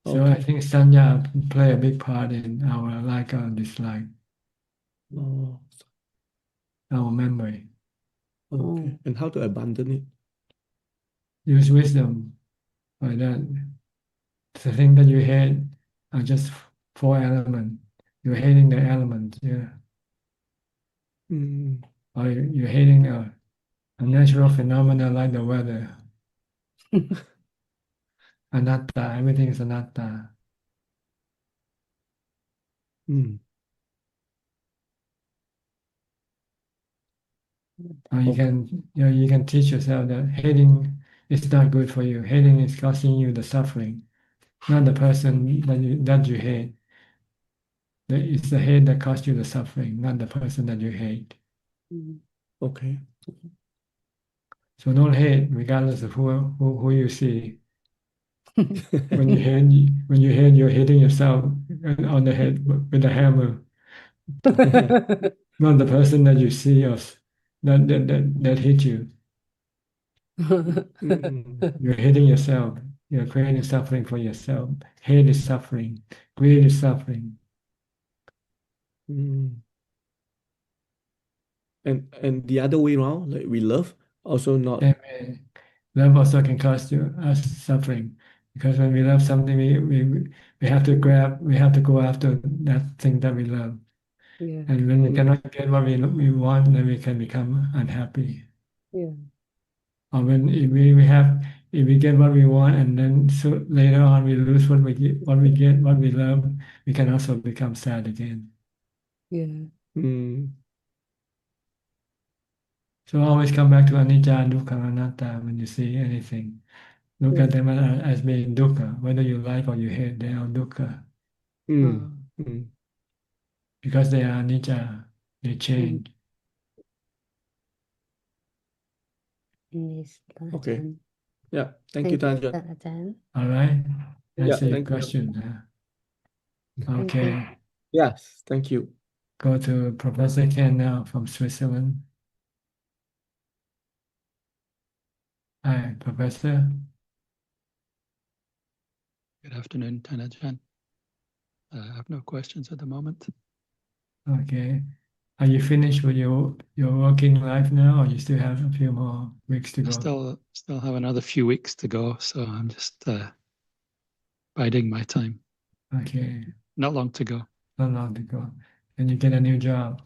So I Okay. think sanya play a big part in our like or dislike, Oh, our memory. okay. And how to abandon it? Use wisdom for that. The thing that you hate are just four elements. You're hating the element, yeah. Mm, Or you're hating a natural phenomena like the weather. Anatta, everything is anatta. mm, Or you okay. can you can teach yourself that hating is not good for you. Hating is causing you the suffering, not the person that you hate. It's the hate that caused you the suffering, not the person that you hate. Okay. So don't hate, regardless of who you see. When you hate, you're hitting yourself on the head with a hammer, not the person that you see or that hit you. Mm, You're hitting yourself. You're creating suffering for yourself. Hate is suffering. Greed is suffering. mm. And the other way around, like we love, also not. Same way, love also can cause us suffering, because when we love something, we have to grab, we have to go after that thing that we love. Yeah. And when we Mm, cannot get what we want, then we can become unhappy. Yeah. Or when if we get what we want, and then so later on we lose what what we love, we can also become sad again. Yeah. mm, So always come back to anicca, dukkha, anatta when you see anything. Look at them as being dukkha, whether you like or you hate, they are dukkha, mm, mm. because they are anicca, they change. Yes, Okay. Ajahn. Yeah. Thank you, Thank you, Tanjan. Ajahn. All right? Yeah. Answer your Thank you. question. Thank you. Okay, Yes. Thank you. go to Professor Ken now from Switzerland. Hi, Professor. Good afternoon, Ajaan. I have no questions at the moment. Okay. Are you finished with your working life now, or you still have a few more weeks to I go? still have another few weeks to go, so I'm just biding my time. Okay, Not long to go. not long to go. And you get a new job.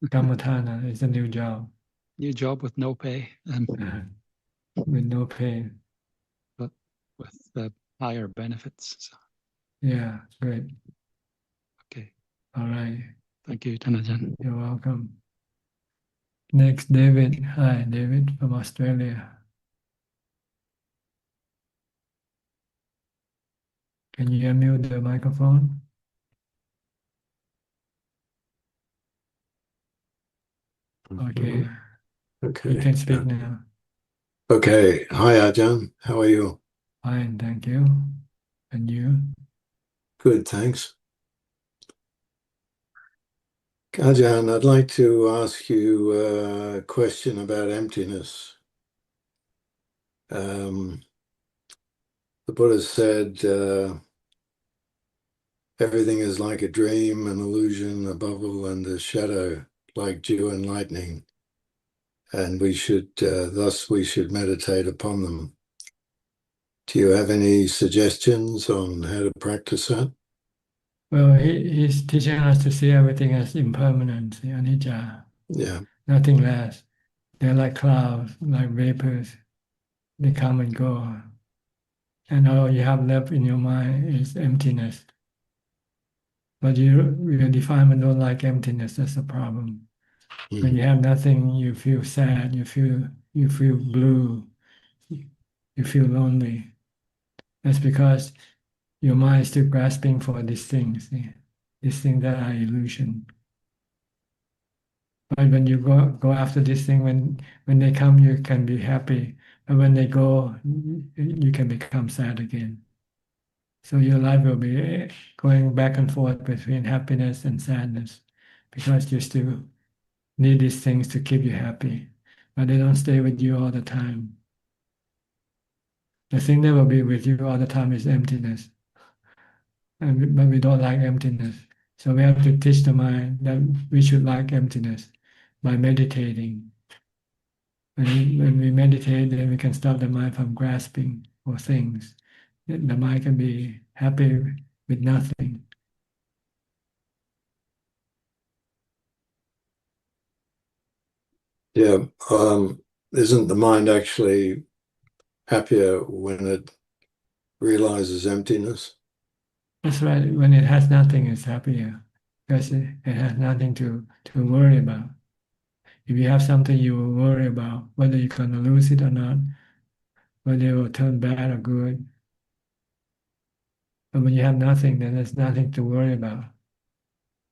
Kamatana is a new job New job with no pay and with no pay. but with higher benefits. So, Yeah, great. okay. All right. Thank you, Ajaan. You're welcome. Next, David. Hi, David from Australia. Can you unmute the microphone? Okay, Okay. you can speak now. Okay. Hi, Ajahn. How are you? Fine, thank you. And you? Good, thanks. Ajahn, I'd like to ask you a question about emptiness. The Buddha said everything is like a dream, an illusion, a bubble, and a shadow, like dew and lightning. And we should, thus we should meditate upon them. Do you have any suggestions on how to practice that? Well, he's teaching us to see everything as impermanent, anicca, Yeah. nothing less. They're like clouds, like vapors. They come and go. And all you have left in your mind is emptiness. But your defilement don't like emptiness, that's the problem. When you have nothing, you feel sad, you feel blue, you feel lonely. That's because your mind is still grasping for these things that are illusion. But when you go after this thing, when they come, you can be happy. But when they go, you can become sad again. So your life will be going back and forth between happiness and sadness because you still need these things to keep you happy, but they don't stay with you all the time. The thing that will be with you all the time is emptiness. But we don't like emptiness. So we have to teach the mind that we should like emptiness by meditating. When we meditate, then we can stop the mind from grasping for things. The mind can be happy with nothing. Yeah. Isn't the mind actually happier when it realizes emptiness? That's right. When it has nothing, it's happier because it has nothing to worry about. If you have something you will worry about, whether you're going to lose it or not, whether it will turn bad or good. But when you have nothing, then there's nothing to worry about.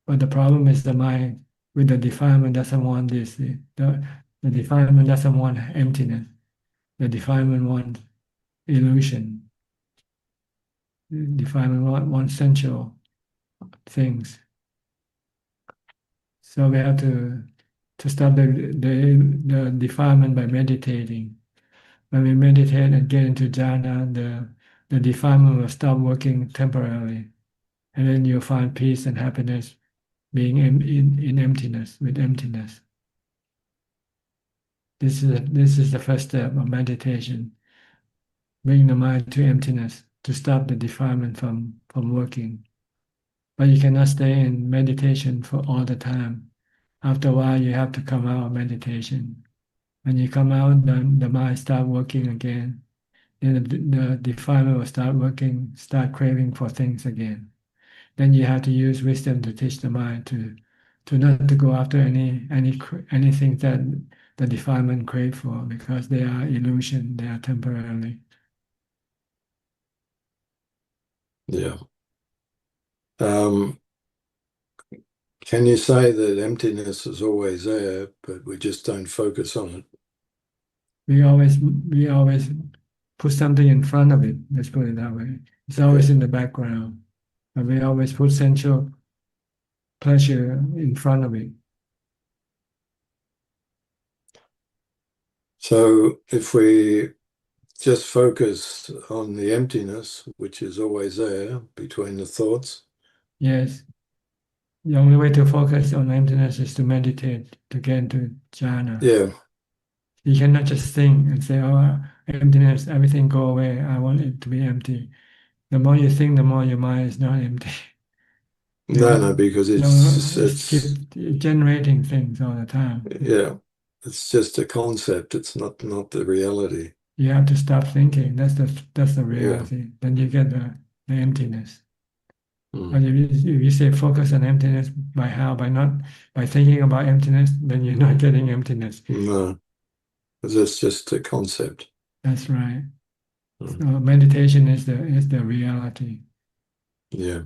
But the problem is the mind with the defilement doesn't want this. The defilement doesn't want emptiness. The defilement wants illusion. The defilement wants sensual things. So we have to stop the defilement by meditating. When we meditate and get into jhana, the defilement will stop working temporarily. And then you'll find peace and happiness being in emptiness, with emptiness. This is the first step of meditation. Bring the mind to emptiness to stop the defilement from working. But you cannot stay in meditation for all the time. After a while, you have to come out of meditation. When you come out, then the mind start working again. Then the defilement will start working, start craving for things again. Then you have to use wisdom to teach the mind to not to go after anything that the defilement crave for, because they are illusion, they are temporarily. Yeah. Can you say that emptiness is always there, but we just don't focus on it? We always put something in front of it. Let's put it that way. It's always in the background, but we always put sensual pleasure in front of it. So if we just focus on the emptiness, which is always there between the thoughts. Yes. The only way to focus on emptiness is to meditate, to get into jhana. Yeah. You cannot just think and say, oh, emptiness, everything go away. I want it to be empty. The more you think, the more your mind is not empty. No, because it's keep generating things all the time. Yeah. It's just a concept. It's not the reality. You have to stop thinking. That's the reality. Yeah. Then you get the emptiness. But if you say focus on emptiness, by thinking about emptiness, then you're not getting emptiness. No, because it's just a concept. That's right. So meditation is the reality. Yeah.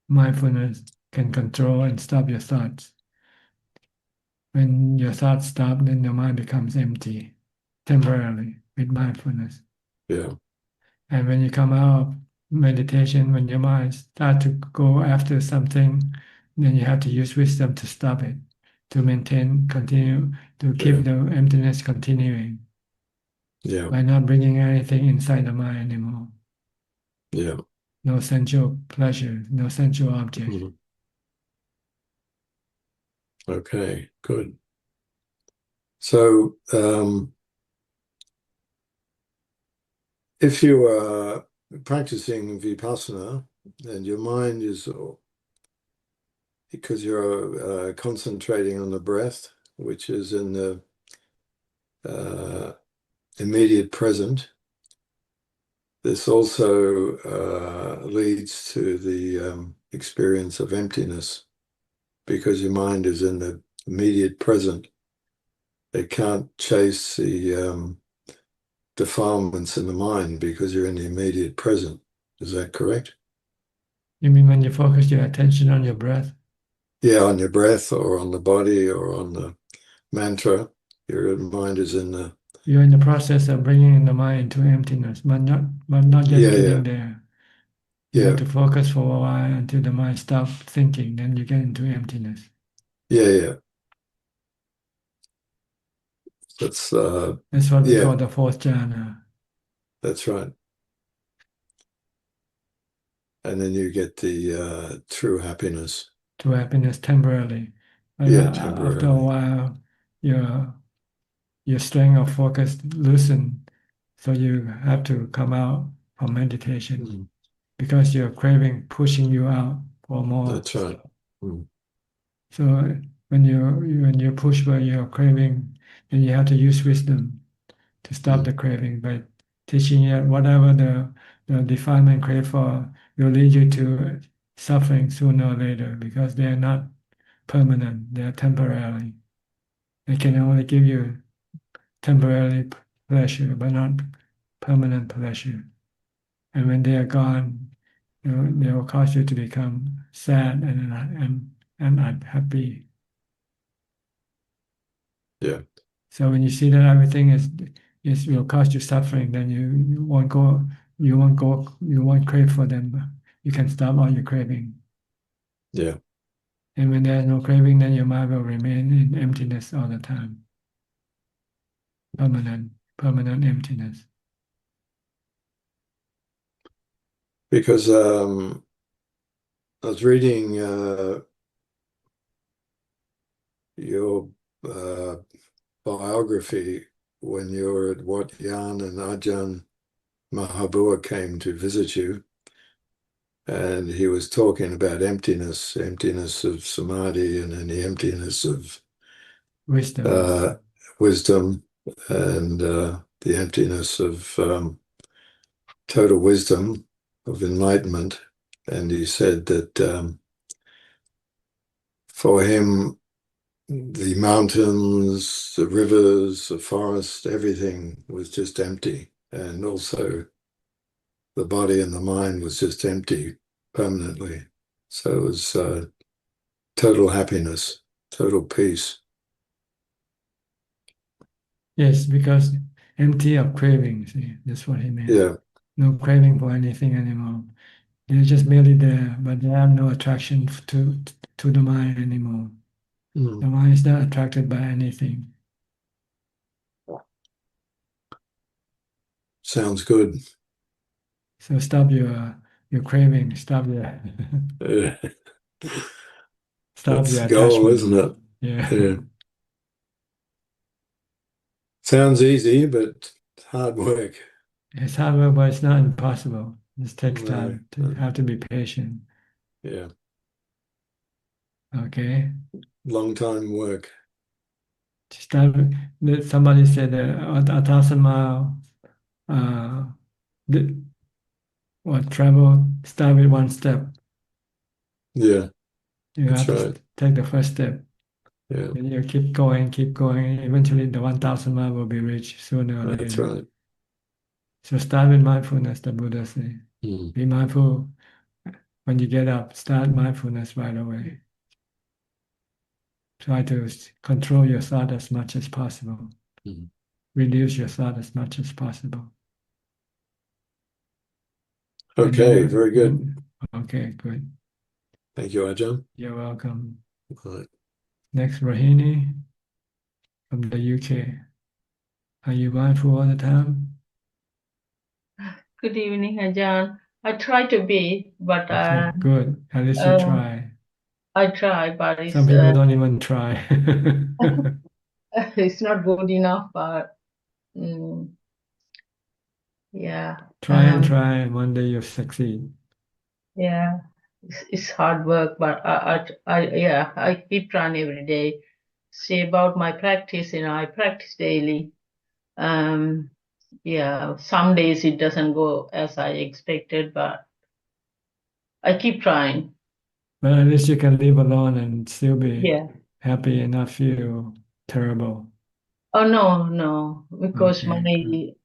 Mindfulness can control and stop your thoughts. When your thoughts stop, then your mind becomes empty temporarily with mindfulness. Yeah. And when you come out of meditation, when your mind starts to go after something, then you have to use wisdom to stop it, to continue to keep the emptiness continuing. Yeah. By not bringing anything inside the mind anymore. Yeah. No sensual pleasure, no sensual object. Okay, good. So, if you are practicing Vipassana and your mind is, because you're concentrating on the breath, which is in the immediate present, this also leads to the experience of emptiness, because your mind is in the immediate present. It can't chase the defilements in the mind because you're in the immediate present. Is that correct? You mean when you focus your attention on your breath? Yeah, on your breath or on the body or on the mantra. Your mind is in the. You're in the process of bringing the mind to emptiness, but not yet getting there. You have to focus for a while until the mind stops thinking, then you get into emptiness. Yeah. That's what we call the fourth jhana. That's right. And then you get the true happiness. True happiness temporarily. But temporarily. After a while, your strength of focus loosen, so you have to come out from meditation because your craving pushing you out for more. That's right. So when you push by your craving, then you have to use wisdom to stop the craving by teaching it whatever the defilement crave for will lead you to suffering sooner or later, because they are not permanent, they are temporary. They can only give you temporary pleasure, but not permanent pleasure. And when they are gone, they will cause you to become sad and unhappy. Yeah. So when you see that everything is will cause you suffering, then you won't crave for them. You can stop all your craving. Yeah. And when there's no craving, then your mind will remain in emptiness all the time. Permanent emptiness. Because I was reading your biography when you were at Wat Yan and Ajahn Mahabua came to visit you, and he was talking about emptiness of samadhi, and then the emptiness of wisdom, and the emptiness of total wisdom, of enlightenment. And he said that for him, the mountains, the rivers, the forest, everything was just empty. And also the body and the mind was just empty permanently. So it was total happiness, total peace. Yes, because empty of craving, see, that's what he meant. Yeah. No craving for anything anymore. They're just merely there, but they have no attraction to the mind anymore. The mind is not attracted by anything. Sounds good. So stop your craving. Stop your stop That's your the goal, attachment. isn't it? Yeah. Sounds easy, but hard work. It's hard work, but it's not impossible. It takes time. You have to be patient. Yeah. Okay. Long time work. Somebody said 1,000 mile travel, start with one step. Yeah. You That's have to right. take the first step. Yeah. And you keep going. Eventually the 1,000 mile will be reached sooner or later. That's right. So start with mindfulness, the Buddha say. Be mindful when you get up. Start mindfulness right away. Try to control your thought as much as possible. Reduce your thought as much as possible. Okay, very good. Okay, good. Thank you, Ajahn. You're welcome. All right. Next, Rohini from the UK. Are you mindful all the time? Good evening, Ajahn. I try to be, but good. At least you try. I try, but it's, some people don't even try. it's not good enough. But yeah, try and one day you'll succeed. Yeah, it's hard work, but I keep trying every day. See about my practice, I practice daily. Yeah, some days it doesn't go as I expected, but I keep trying. But at least you can live alone and still be happy and not feel terrible. Oh no, because my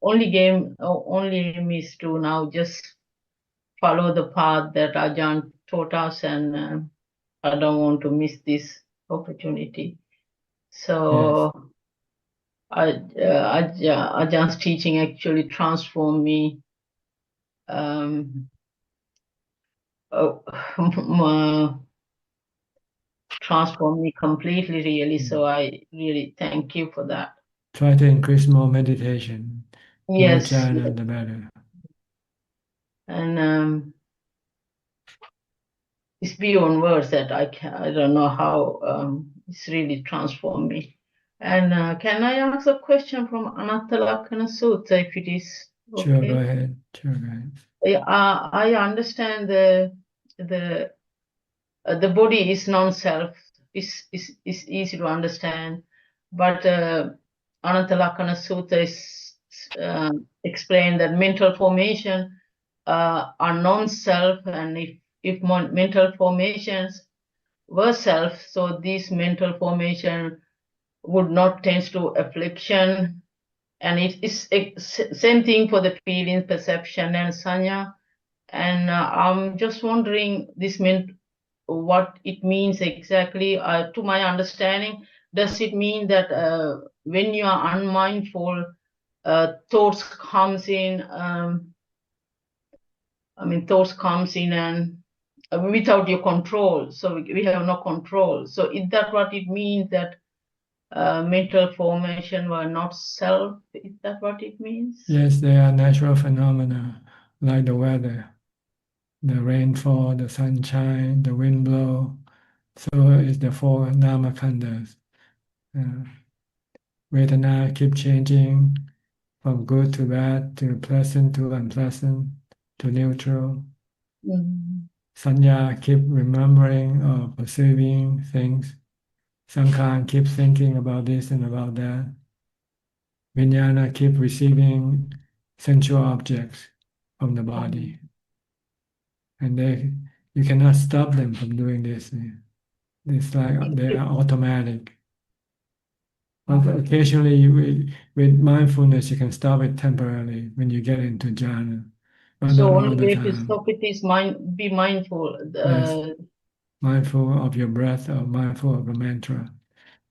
only aim is to now just follow the path that Ajahn taught us, and I don't want to miss this opportunity. So Ajaan's teaching actually transformed me. Transformed me completely, really. So I really thank you for that. Try to increase more meditation. More Yes. jhana, the better. And it's beyond words that I don't know how it's really transformed me. And can I ask a question from Anattalakkhana Sutta, if it is okay? Sure, go ahead. Sure, go ahead. I understand the body is non-self. Is easy to understand, but Anattalakkhana Sutta is explained that mental formation are non-self, and if mental formations were self, so this mental formation would not tend to affliction, and it is same thing for the feeling, perception, and sanya. And I'm just wondering, this meant what it means exactly. To my understanding, does it mean that when you are unmindful, thoughts comes in? Thoughts comes in and without your control. So we have no control. So is that what it means, that mental formation were not self? Is that what it means? Yes, they are natural phenomena like the weather, the rainfall, the sunshine, the wind blow. So is the four namakandas. Vedana keep changing from good to bad to pleasant to unpleasant to neutral. Sanya keep remembering or perceiving things. Sankhara keep thinking about this and about that. Vijnana keep receiving sensual objects from the body. And you cannot stop them from doing this. It's like they are automatic. But occasionally, with mindfulness, you can stop it temporarily when you get into jhana, but So not all only the way to time. stop it is be mindful. Yes. Mindful of your breath or mindful of a mantra.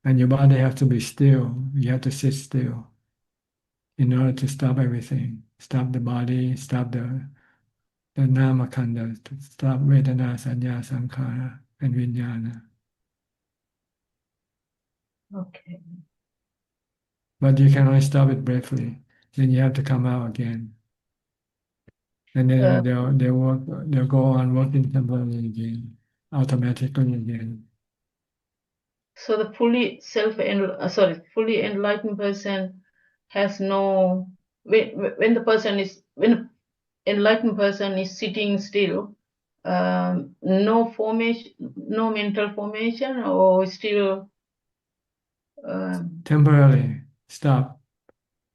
And your body has to be still. You have to sit still in order to stop everything. Stop the body, stop the namakanda, stop vedana, sanya, sankhara, and vijnana. Okay. But you can only stop it briefly. Then you have to come out again. And then they'll go on working temporarily again, automatically again. So the fully enlightened person has no, when the enlightened person is sitting still, no formation, no mental formation, or still temporarily stop.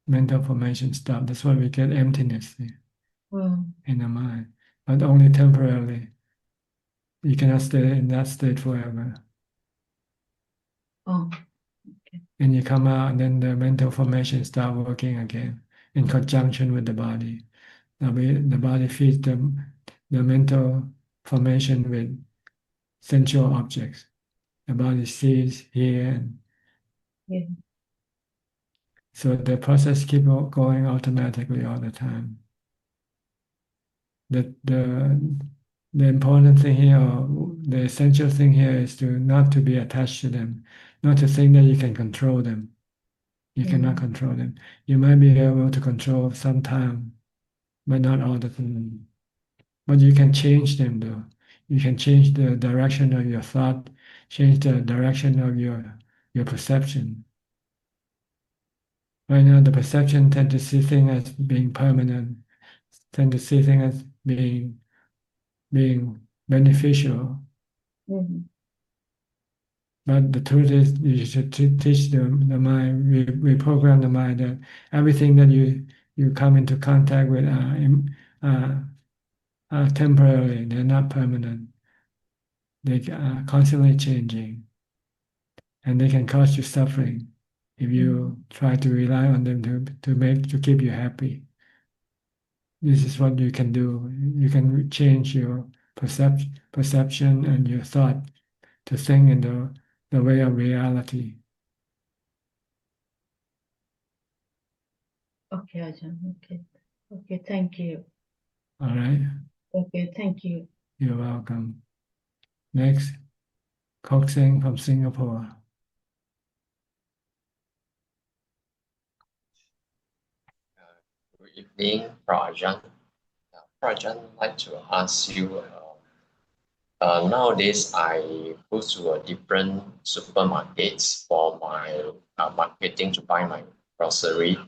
Mental formation stop. That's why we get emptiness in the mind, but only temporarily. You cannot stay in that state forever. Oh. And you come out, and then the mental formation start working again in conjunction with the body. The body feeds the mental formation with sensual objects. The body sees, hears, and so the process keeps going automatically all the time. The important thing here, or the essential thing here, is not to be attached to them, not to think that you can control them. You cannot control them. You might be able to control sometime, but not all the time. But you can change them, though. You can change the direction of your thought, change the direction of your perception. Right now, the perception tend to see things as being permanent, tend to see things as being beneficial. But the truth is, you should teach the mind, reprogram the mind that everything that you come into contact with are temporary, they're not permanent. They are constantly changing, and they can cause you suffering if you try to rely on them to keep you happy. This is what you can do. You can change your perception and your thought to think in the way of reality. Okay, Ajahn. Okay. Okay, thank you. All right. Okay, thank you. You're welcome. Next, Koksing from Singapore. Good evening, Prajan. Prajan, I'd like to ask you, nowadays I go to a different supermarkets for my marketing to buy my grocery,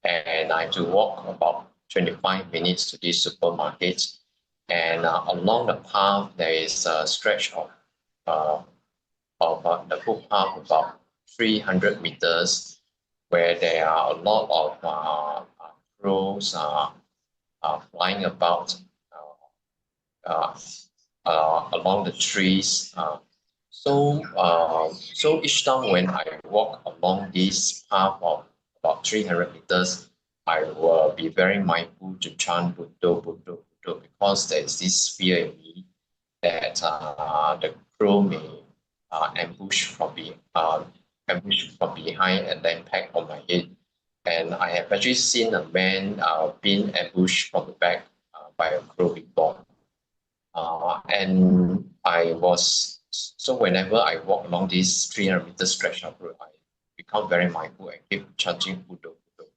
and I have to walk about 25 minutes to this supermarket. And along the path, there is a stretch of the footpath about 300 meters where there are a lot of crows flying about uh, along the trees. So each time when I walk along this path of about 300 meters, I will be very mindful to chant Buddha, Buddha, Buddha, because there's this fear in me that the crow may ambush from behind and then peck on my head. And I have actually seen a man being ambushed from the back by a crow before. And so whenever I walk along this 300-meter stretch of road, I become very mindful and keep chanting Buddha, Buddha,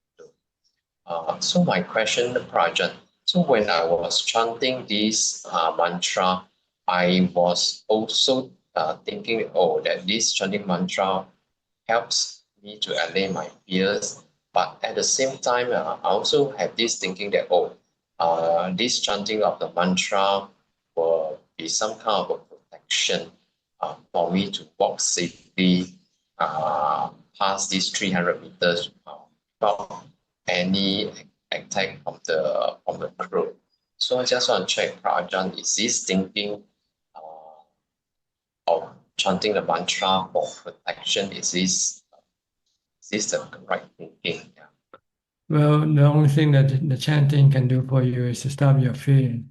Buddha. So my question, Prajan, so when I was chanting this mantra, I was also thinking, that this chanting mantra helps me to allay my fears. But at the same time, I also have this thinking that, this chanting of the mantra will be some kind of a protection for me to walk safely past these 300 meters without any attack from the crow. So I just want to check, Prajan, is this thinking of chanting the mantra for protection, is this the right thinking? Yeah. Well, the only thing that the chanting can do for you is to stop your fear,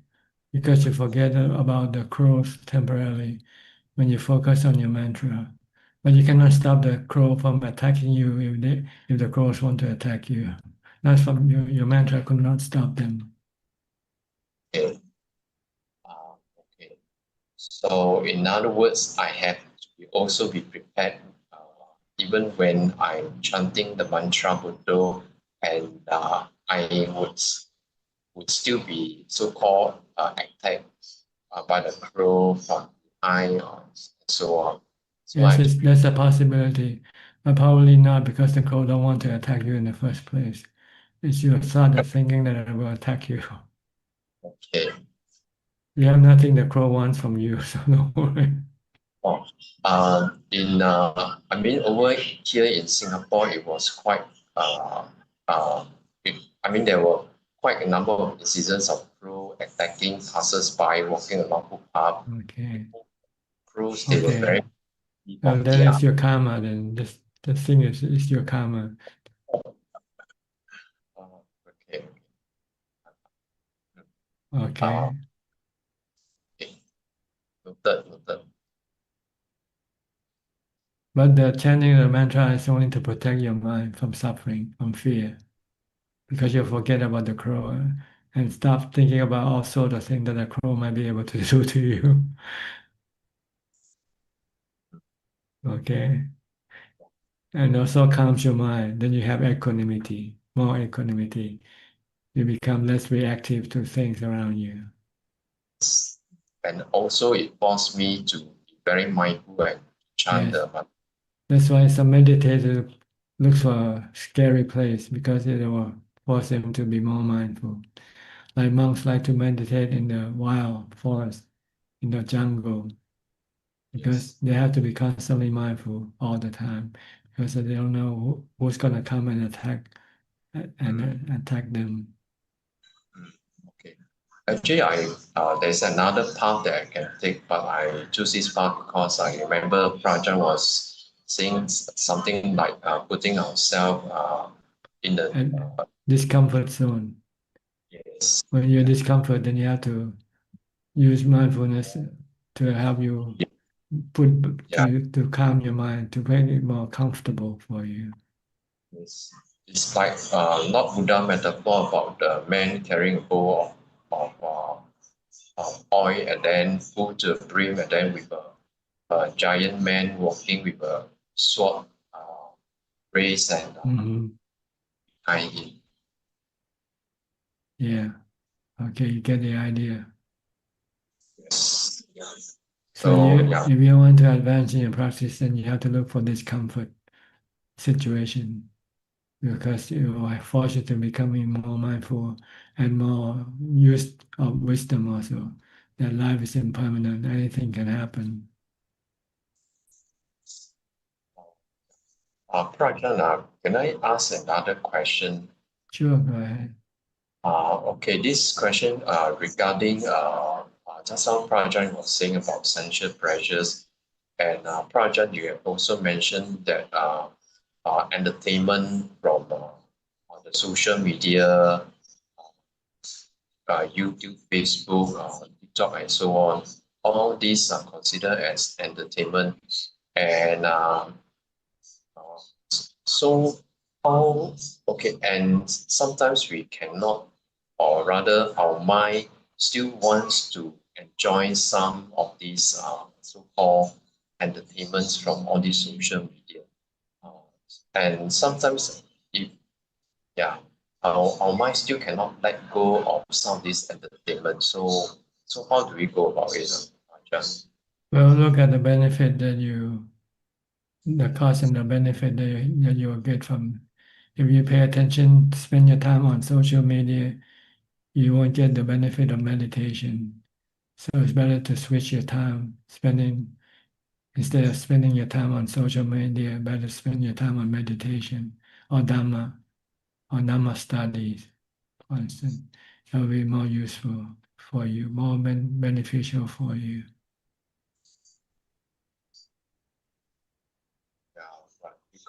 because you forget about the crows temporarily when you focus on your mantra. But you cannot stop the crow from attacking you if the crows want to attack you. That's from your mantra could not stop them. Okay. Okay. So in other words, I have to also be prepared even when I'm chanting the mantra Buddha, and I would still be so-called attacked by the crow from behind or so on. So Yes, that's a possibility, but probably not, because the crow don't want to attack you in the first place. It's your thought of thinking that it will attack you. Okay. You have nothing the crow wants from you, so don't worry. Over here in Singapore, it was quite there were quite a number of incidents of crow attacking passers-by walking along footpath. Okay. Crows, they were very Well, that is your karma then. The thing is your karma. Okay. Okay. Noted. But the chanting of the mantra is only to protect your mind from suffering, from fear, because you forget about the crow and stop thinking about all sorts of things that the crow might be able to do to you. Okay. And also calms your mind. Then you have equanimity, more equanimity. You become less reactive to things around you. And also it forced me to be very mindful and chant the mantra. That's why some meditator looks for a scary place, because it will force them to be more mindful. Like monks like to meditate in the wild forest, in the jungle, because they have to be constantly mindful all the time, because they don't know who's going to come and attack them. Okay. Actually, there's another path that I can take, but I choose this path because I remember Prajan was saying something like putting ourselves in the discomfort zone. Yes. When you're discomfort, then you have to use mindfulness to help you to calm your mind, to make it more comfortable for you. Yes. it's like not Buddha metaphor about the man carrying a bowl of oil and then full to the brim, and then with a giant man walking with a sword raised and behind him. Yeah. Okay, you get the idea. Yes. So if you want to advance in your practice, then you have to look for this comfort situation, because it will force you to becoming more mindful and more use of wisdom also. That life is impermanent, anything can happen. Prajna, can I ask another question? Sure, go ahead. Okay, this question regarding just now Prajan was saying about sensual pressures, and Prajan, you have also mentioned that entertainment from the social media, YouTube, Facebook, TikTok, and so on, all these are considered as entertainment, and so how, okay, and sometimes we cannot, or rather our mind still wants to enjoy some of these so-called entertainments from all these social media. And sometimes if, yeah, our mind still cannot let go of some of these entertainment. So how do we go about it, Ajahn? Well, look at the benefit the cost and the benefit that you will get from. If you pay attention, spend your time on social media, you won't get the benefit of meditation. So it's better to switch your time, instead of spending your time on social media, better spend your time on meditation or Dhamma studies, for instance. It will be more useful for you, more beneficial for you.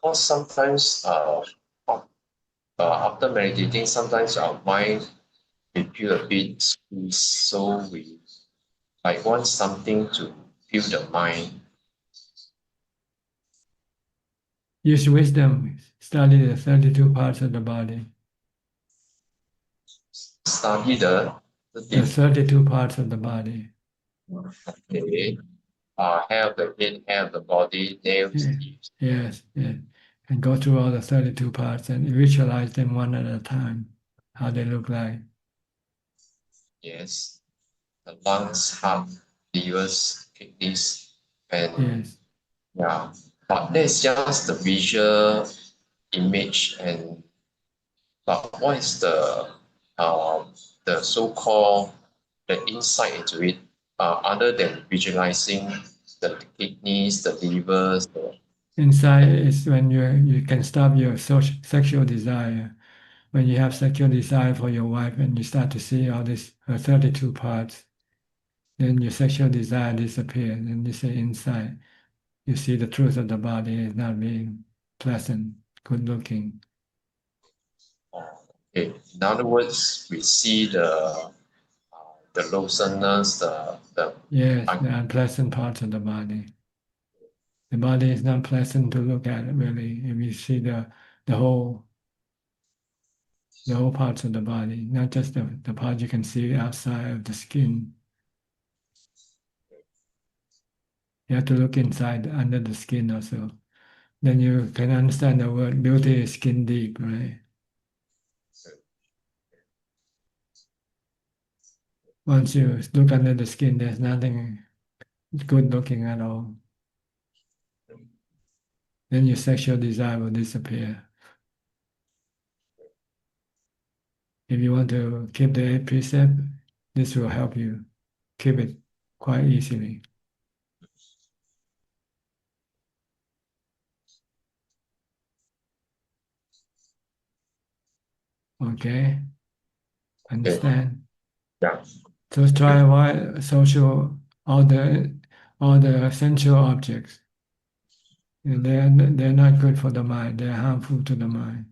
Because sometimes after meditating, sometimes our mind may feel a bit squeezed, so we like want something to fill the mind. Use wisdom, study the 32 parts of the body. Study the 32 parts of the body. Okay. Hair of the head, hair of the body, nails, teeth. Yes, yes. And go through all the 32 parts and visualize them one at a time, how they look like. Yes. The lungs, heart, livers, kidneys, and Yes. yeah. But that's just the visual image, and but what is the so-called the insight into it, other than visualizing the kidneys, the livers, Insight is when you can stop your sexual desire. When you have sexual desire for your wife and you start to see all these 32 parts, then your sexual desire disappears, and this is insight. You see the truth of the body is not being pleasant, good looking. okay. In other words, we see the loathsomeness, Yes, the unpleasant parts of the body. The body is not pleasant to look at, really, if you see the whole parts of the body, not just the part you can see outside of the skin. You have to look inside, under the skin also. Then you can understand the word beauty is skin deep, right? Once you look under the skin, there's nothing good looking at all. Then your sexual desire will disappear. If you want to keep the 8 precept, this will help you keep it quite easily. Okay, understand? Yeah. So try avoid all the sensual objects. And they're not good for the mind. They're harmful to the mind.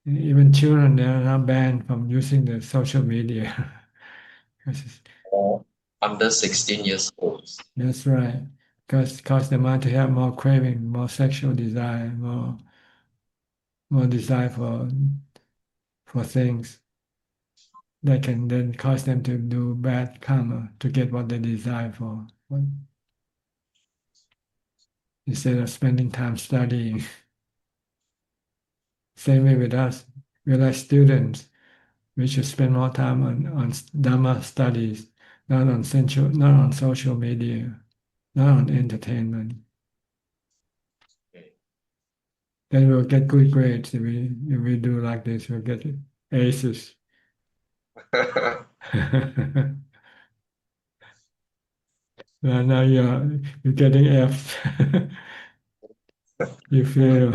Even children, they are not banned from using the social media. Or under 16 years old. That's right. Because cause the mind to have more craving, more sexual desire, more more desire for things that can then cause them to do bad karma to get what they desire for. Instead of spending time studying. Same way with us. We're like students. We should spend more time on Dhamma studies, not on social media, not on entertainment. Then we'll get good grades if we do like this. We'll get aces. Now you're getting F. You fail.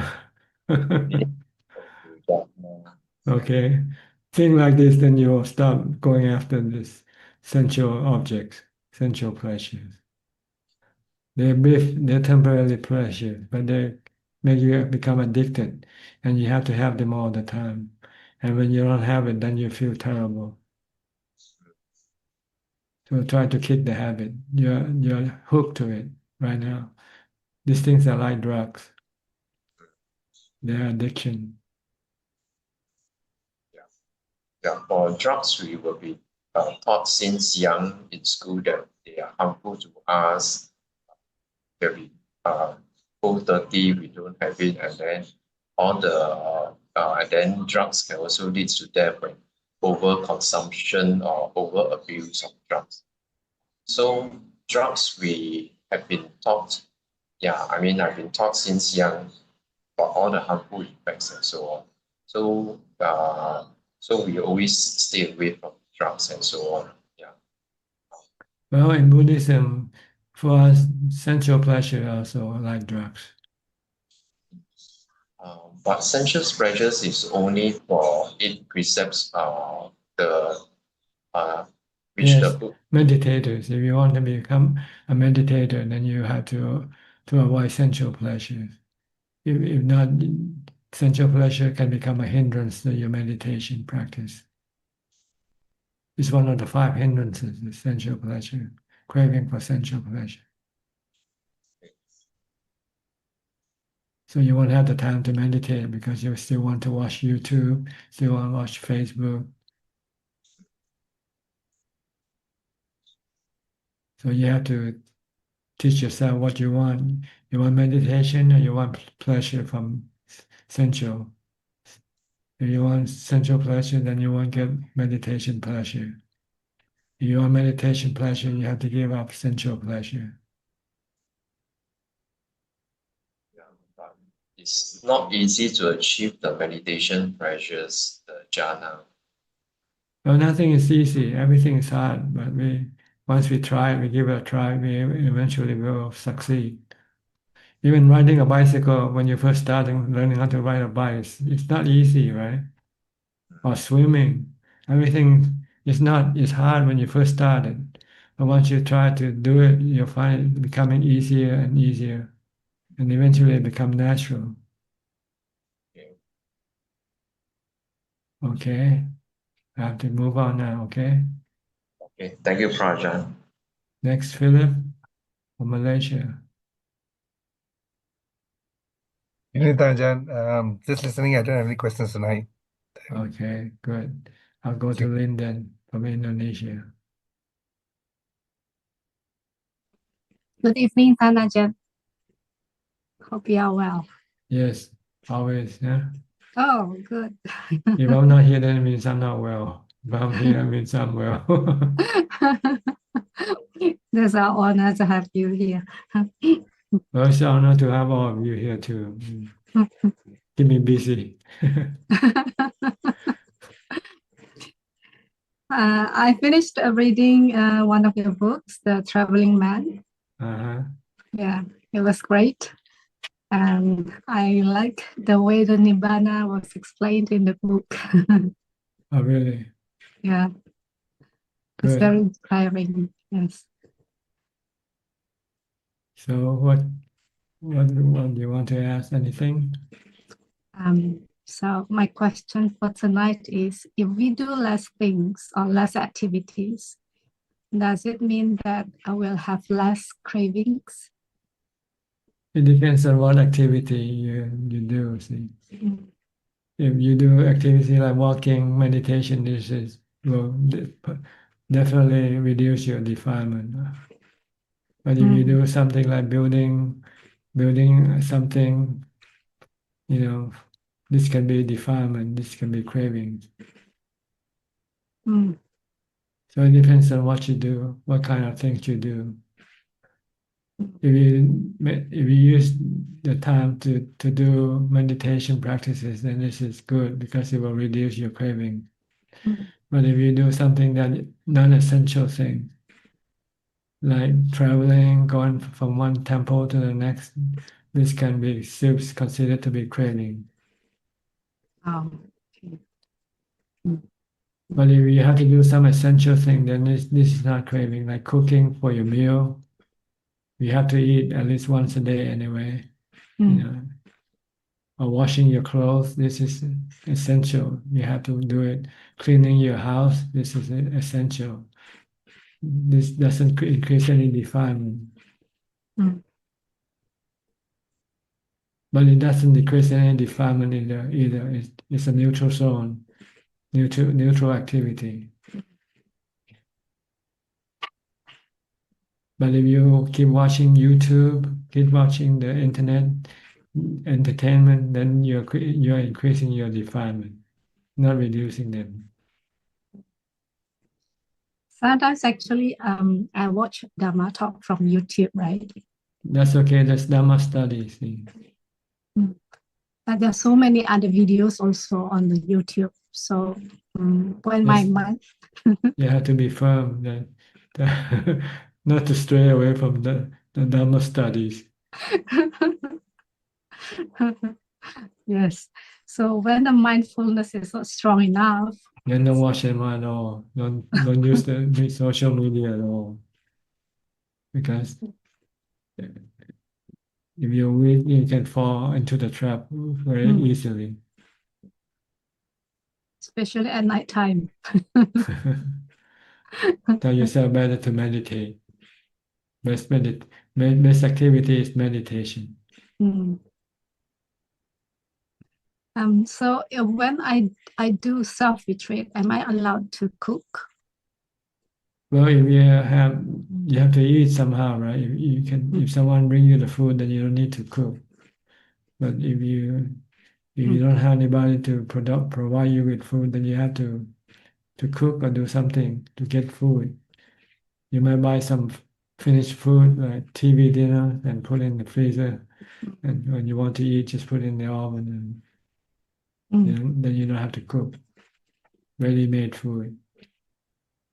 Okay. Think like this, then you'll stop going after this sensual objects, sensual pleasures. They're temporary pleasure, but they make you become addicted, and you have to have them all the time. And when you don't have it, then you feel terrible. So try to kick the habit. You're hooked to it right now. These things are like drugs. They're addiction. Yeah, for drugs, we will be taught since young in school that they are harmful to us. They'll be full dirty, we don't have it, and then all the and then drugs can also lead to death when overconsumption or over abuse of drugs. So drugs we have been taught, I've been taught since young about all the harmful effects and so on. So we always stay away from drugs and so on. Yeah. Well, in Buddhism, for us, sensual pleasure also like drugs. But sensual pleasures is only for 8 precepts. Yes, meditators. If you want to become a meditator, then you have to avoid sensual pleasures. If not, sensual pleasure can become a hindrance to your meditation practice. It's one of the 5 hindrances, the sensual pleasure, craving for sensual pleasure. So you won't have the time to meditate because you still want to watch YouTube, still want to watch Facebook. So you have to teach yourself what you want. You want meditation or you want pleasure from sensual. If you want sensual pleasure, then you won't get meditation pleasure. If you want meditation pleasure, you have to give up sensual pleasure. It's not easy to achieve the meditation pleasures, the jhana. Well, nothing is easy. Everything is hard. But once we try, we give it a try, we eventually will succeed. Even riding a bicycle, when you first starting learning how to ride a bike, it's not easy, right? Or swimming, everything is not. It's hard when you first started, but once you try to do it, you'll find it becoming easier and easier, and eventually it become natural. Okay, I have to move on now. Okay. Okay, thank you, Prajan. Next, Philip from Malaysia. Anytime, Ajahn. Just listening. I don't have any questions tonight. Okay, good. I'll go to Linden from Indonesia. Good evening, Tanajan. Hope you are well. Yes, always. Yeah. Oh, good. If I'm not here, then it means I'm not well. If I'm here, it means I'm well. It's our honor to have you here. Well, it's an honor to have all of you here too. Keep me busy. I finished reading one of your books, The Traveling Man. Yeah, it was great. And I like the way the Nibbana was explained in the book. Oh, really? Yeah. It's Good. very inspiring. Yes. So what do you want to ask? Anything? So my question for tonight is, if we do less things or less activities, does it mean that I will have less cravings? It depends on what activity you do, see. if you do activity like walking, meditation, will definitely reduce your defilement. But if you do something like building something, this can be defilement, this can be craving. So it depends on what you do, what kind of things you do. If you use the time to do meditation practices, then this is good because it will reduce your craving. But if you do something that non-essential thing, like traveling, going from one temple to the next, this can be still considered to be craving. But if you have to do some essential thing, then this is not craving, like cooking for your meal. You have to eat at least once a day anyway. Or washing your clothes, this is essential. You have to do it. Cleaning your house, this is essential. This doesn't increase any defilement. But it doesn't decrease any defilement either. It's a neutral zone, neutral activity. But if you keep watching YouTube, keep watching the internet entertainment, then you're increasing your defilement, not reducing them. Sometimes actually, I watch Dharma talk from YouTube, right? That's okay. That's Dhamma studies. But there's so many other videos also on the YouTube. So when my mind, you have to be firm that not to stray away from the Dhamma studies. yes. So when the mindfulness is not strong enough, Then don't watch them at all. Don't use the social media at all. Because if you're weak, you can fall into the trap very easily. especially at night time. Tell yourself better to meditate. Best activity is meditation. So when I do self-retreat, am I allowed to cook? Well, if you have to eat somehow, right? If someone bring you the food, then you don't need to cook. But if you don't have anybody to provide you with food, then you have to cook or do something to get food. You might buy some finished food like TV dinner and put in the freezer, and when you want to eat, just put it in the oven, and then you don't have to cook. Ready-made food.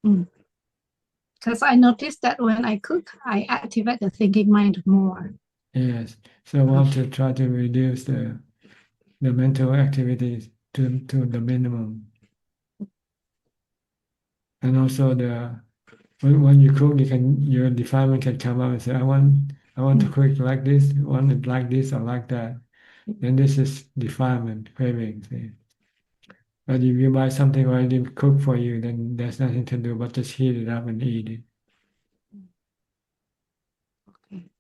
Because I noticed that when I cook, I activate the thinking mind more. Yes. So I want to try to reduce the mental activities to the minimum. And also when you cook, your defilement can come out and say, I want to cook like this, I want it like this or like that. Then this is defilement, craving. See? But if you buy something already cooked for you, then there's nothing to do but just heat it up and eat it. Okay.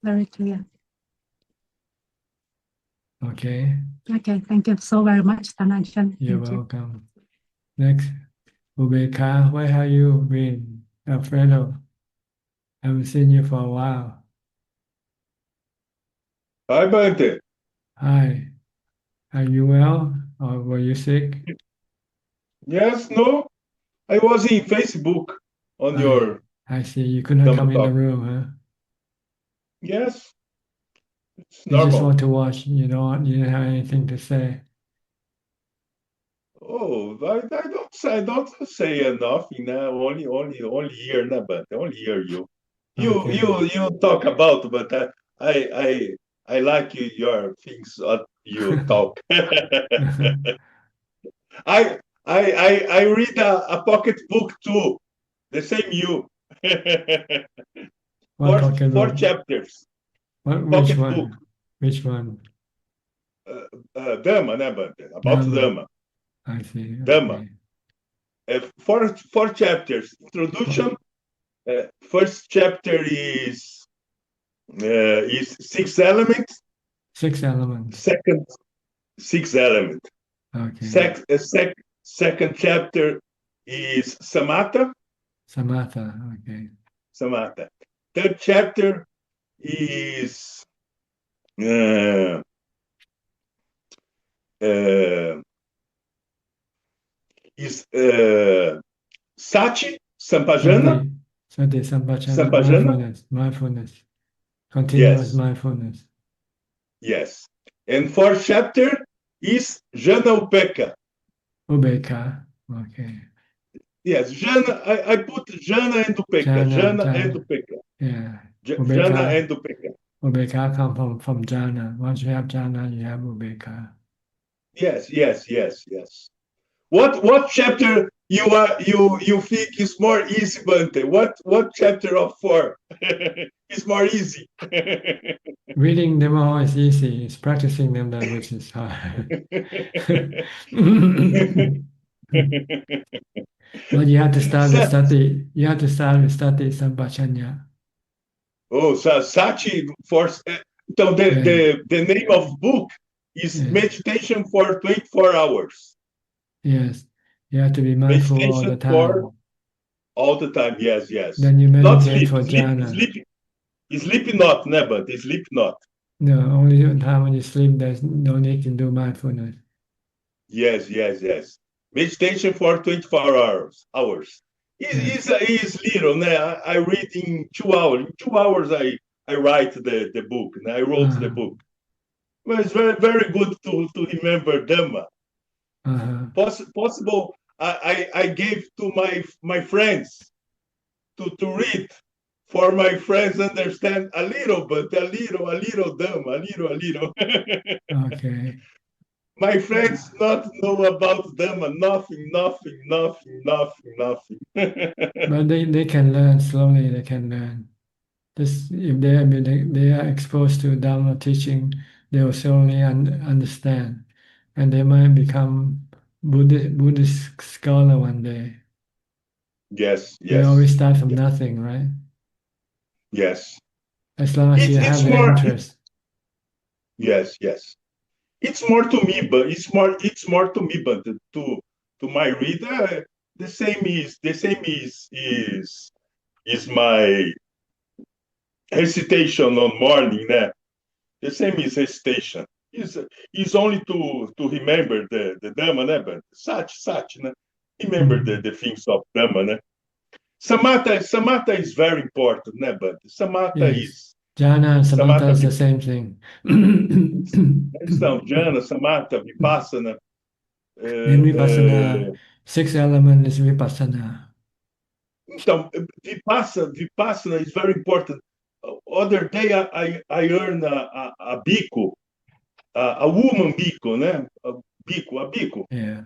Very clear. Okay. Okay, thank you so very much, Ajaan. You're welcome. Next, Ubeka, where have you been, Alfredo? I haven't seen you for a while. Hi, Bante. Hi. Are you well, or were you sick? Yes, no, I was in Facebook on your I see. You couldn't Dhamma come in the talk. room, huh? Yes, it's You just normal. want to watch. You didn't have anything to say. Oh, I don't say nothing. Only hear, no, but only hear you. Okay. You talk about, but I like your things that you talk. I read a pocket book too. The same you. What pocket Four book? chapters. Which Pocket one? book. Which one? Dhamma, no, but about Dhamma. I see. Dhamma. Okay. Four chapters. Introduction. First chapter is 6 elements. 6 elements. Second, six elements. Okay. Second chapter is samatha. Samatha. Okay. Samatha. Third chapter is sati, sampajana. Sati, sampajana, Sampajana. mindfulness, continuous Yes. mindfulness. Yes. And fourth chapter is jhana upeka. Ubeka. Okay. Yes, jhana. I put jhana and upeka. Jhana and upeka. Yeah. Jhana and upeka. Ubeka come from jhana. Once you have jhana, you have ubeka. Yes. What chapter you think is more easy, Bante? What chapter of four is more easy? Reading them all is easy. It's practicing them that which is hard. But you have to start with sati. You have to start with sati sampajanya. Oh, sati for so the name of book is meditation for 24 hours. Yes, you have to be mindful all the Meditation time. for all the time. Yes. Then you Not meditate sleep. for jhana. Sleep not, never. Sleep not. No, only the time when you sleep, there's no need to do mindfulness. Yes. Meditation for 24 hours. It's little. I read in 2 hours. In 2 hours, I write the book. I wrote the book. But it's very, very good to remember Dhamma. Possible, I gave to my friends to read. For my friends understand a little Dhamma, a little. Okay. My friends not know about Dhamma, nothing. But they can learn slowly. They can learn. Just if they are exposed to Dharma teaching, they will slowly understand, and they might become Buddhist scholar one day. Yes. We always start from nothing, right? Yes. As long as you have the interest. Yes. It's more to me, but it's more to me, but to my reader, the same is my recitation on morning. The same is recitation. Is only to remember the Dhamma, but such. Remember the things of Dhamma. Samatha is very important, but samatha is Jhana and samatha is the same thing. Então, jhana, samatha, vipassana. In Vipassana, 6 elements is Vipassana. Então, Vipassana is very important. Other day I learned a bhikkhu, a woman bhikkhu, né? A bhikkhu. Yeah.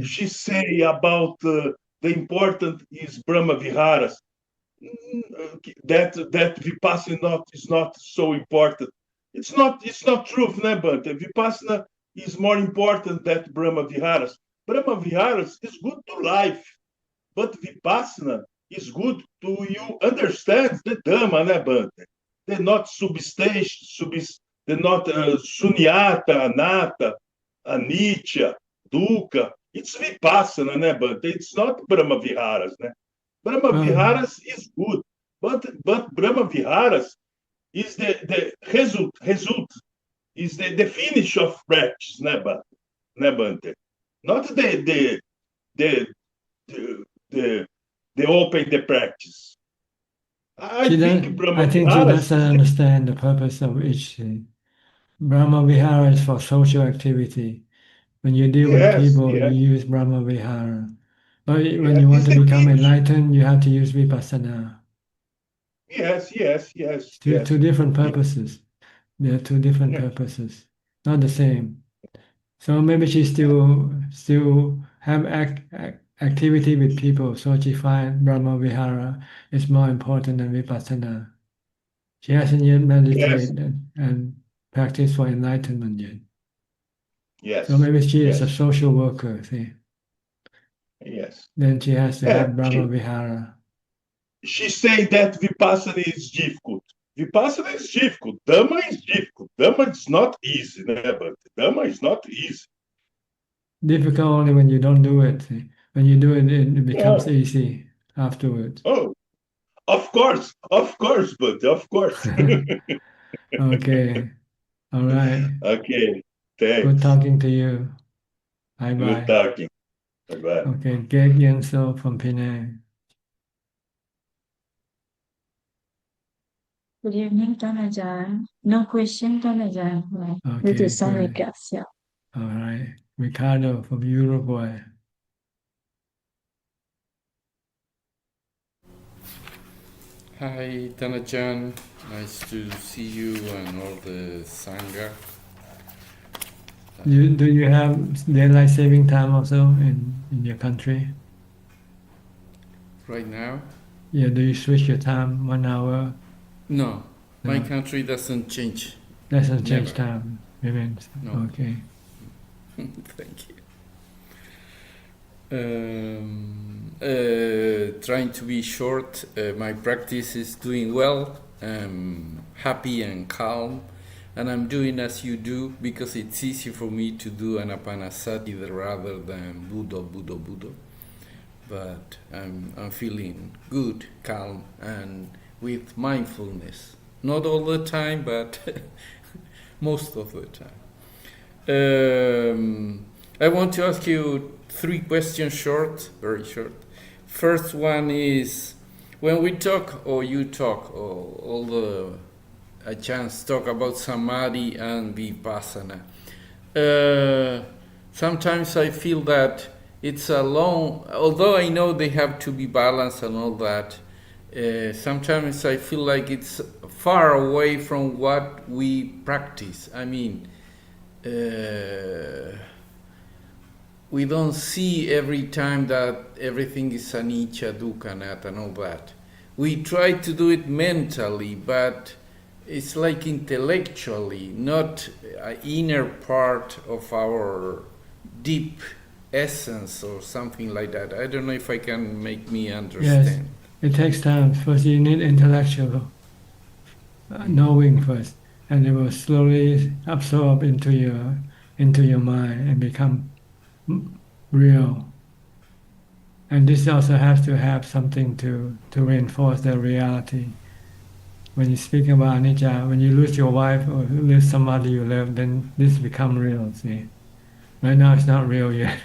She say about the important is Brahma Viharas. That Vipassana is not so important. It's not true, né, Bante? Vipassana is more important than Brahma Viharas. Brahma Viharas is good to life, but Vipassana is good to you understand the Dhamma, né, Bante? They're not they're not sunyata, anatta, anicca, dukkha. It's Vipassana, né, Bante? It's not Brahma Viharas, né? Brahma Viharas is good, but Brahma Viharas is the result is the finish of practice, né, Bante? Not the open the practice. I think she doesn't understand the purpose of each thing. Brahma Vihara is for social activity. When you deal with people, you use Brahma Vihara. But when you want to become enlightened, you have to use Vipassana. Yes. Two different purposes. There are two different purposes, not the same. So maybe she still have activity with people, so she finds Brahma Vihara is more important than Vipassana. She hasn't yet meditated and practiced for enlightenment yet. Yes. So maybe she is a social worker, see. Yes. Then she has to have Brahma Vihara. She say that Vipassana is difficult. Vipassana is difficult. Dhamma is difficult. Dhamma is not easy, but Dhamma is not easy. Difficult only when you don't do it. When you do it, it becomes easy afterwards. Oh, of course, but of course. Okay. All right. Okay. Thanks. Good talking to you. Bye Good bye. talking. Bye bye. Okay. Gek Yen So from Penang. Good evening, Ajaan. No question, Ajaan. Due Okay, to some good. regrets, yeah. All right. Ricardo from Uruguay. Hi, Ajaan. Nice to see you and all the Sangha. Do you have daylight saving time also in your country? Right now? Yeah, do you switch your time 1 hour? No, my No. country doesn't change. Doesn't change Never. time. Remains. No. Okay. Thank you. Trying to be short, my practice is doing well. I'm happy and calm, and I'm doing as you do because it's easy for me to do anapanasati rather than Buddha. But I'm feeling good, calm, and with mindfulness. Not all the time, but most of the time. I want to ask you 3 questions short, very short. First one is, when we talk, or you talk, or all the Ajaans talk about samadhi and vipassana, sometimes I feel that it's a long, although I know they have to be balanced and all that, sometimes I feel like it's far away from what we practice. I mean, we don't see every time that everything is anicca, dukkha, anatta, and all that. We try to do it mentally, but it's like intellectually, not an inner part of our deep essence or something like that. I don't know if I can make me understand. Yes, it takes time. First, you need intellectual knowing first, and it will slowly absorb into your mind and become real. And this also has to have something to reinforce the reality. When you speak about anicca, when you lose your wife or lose somebody you love, then this become real. See, right now it's not real yet.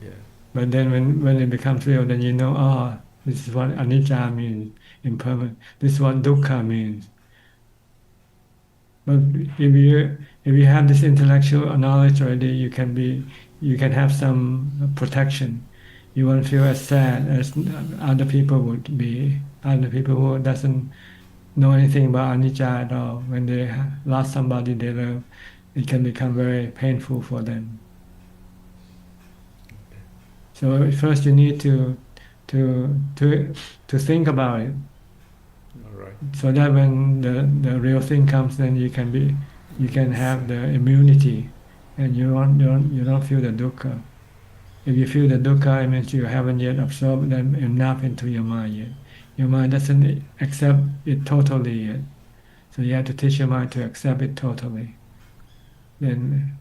Yeah. But then when it becomes real, then you know, oh, this is what anicca means, impermanent. This is what dukkha means. But if you have this intellectual knowledge already, you can have some protection. You won't feel as sad as other people would be. Other people who doesn't know anything about anicca at all. When they lost somebody they love, it can become very painful for them. So first you need to think about it. All right. So that when the real thing comes, then you can have the immunity, and you don't feel the dukkha. If you feel the dukkha, it means you haven't yet absorbed them enough into your mind yet. Your mind doesn't accept it totally yet. So you have to teach your mind to accept it totally. Then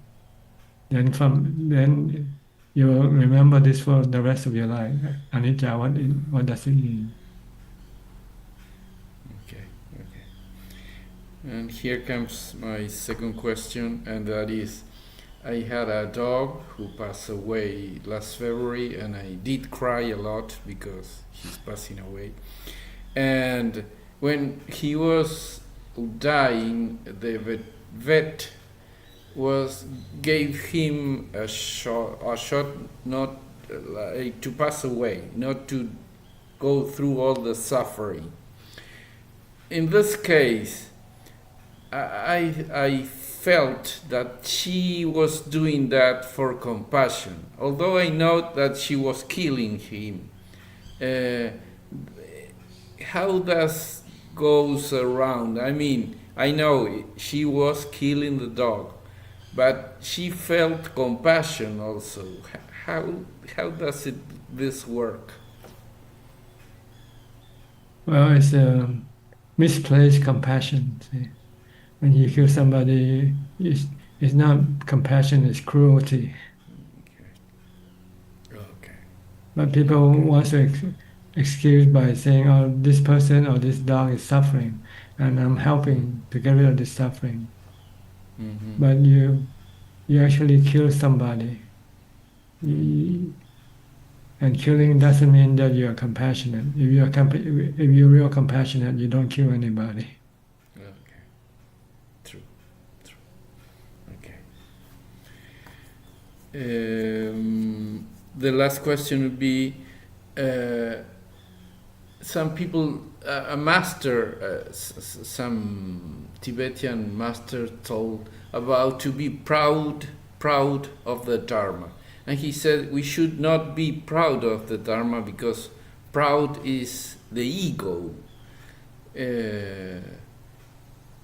you will remember this for the rest of your life. Anicca, what does it mean? Okay. And here comes my second question, and that is, I had a dog who passed away last February, and I did cry a lot because he's passing away. And when he was dying, the vet gave him a shot not like to pass away, not to go through all the suffering. In this case, I felt that she was doing that for compassion, although I know that she was killing him. How does goes around? I mean, I know she was killing the dog, but she felt compassion also. How does this work? Well, misplaced compassion. See? When you kill somebody, it's not compassion, it's cruelty. Okay. But people want to excuse by saying, oh, this person or this dog is suffering, and I'm helping to get rid of this suffering. Mm-hmm. But you actually kill somebody. And killing doesn't mean that you are compassionate. If you're real compassionate, you don't kill anybody. Okay. True. Okay. The last question would be, some people, a master, some Tibetan master told about to be proud of the Dharma. And he said we should not be proud of the Dharma because proud is the ego.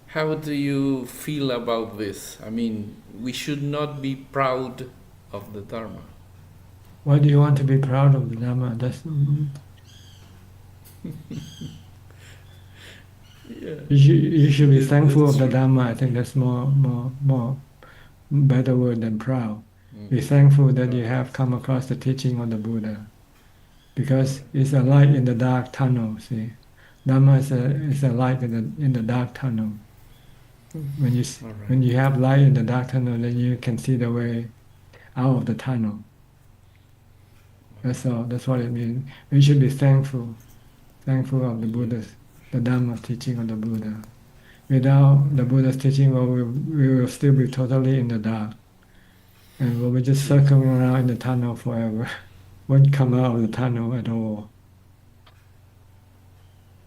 How do you feel about this? I mean, we should not be proud of the Dharma. Why do you want to be proud of the Dharma? That's Yeah. You should be thankful of the Dharma. I think that's more better word than proud. Be thankful that you have come across the teaching of the Buddha, because it's a light in the dark tunnel. See, Dharma is a light in the dark tunnel. When you have light in the dark tunnel, then you can see the way out of the tunnel. That's all. That's what it means. We should be thankful of the Buddha's, the Dharma teaching of the Buddha. Without the Buddha's teaching, well, we will still be totally in the dark, and we'll be just circling around in the tunnel forever. Won't come out of the tunnel at all.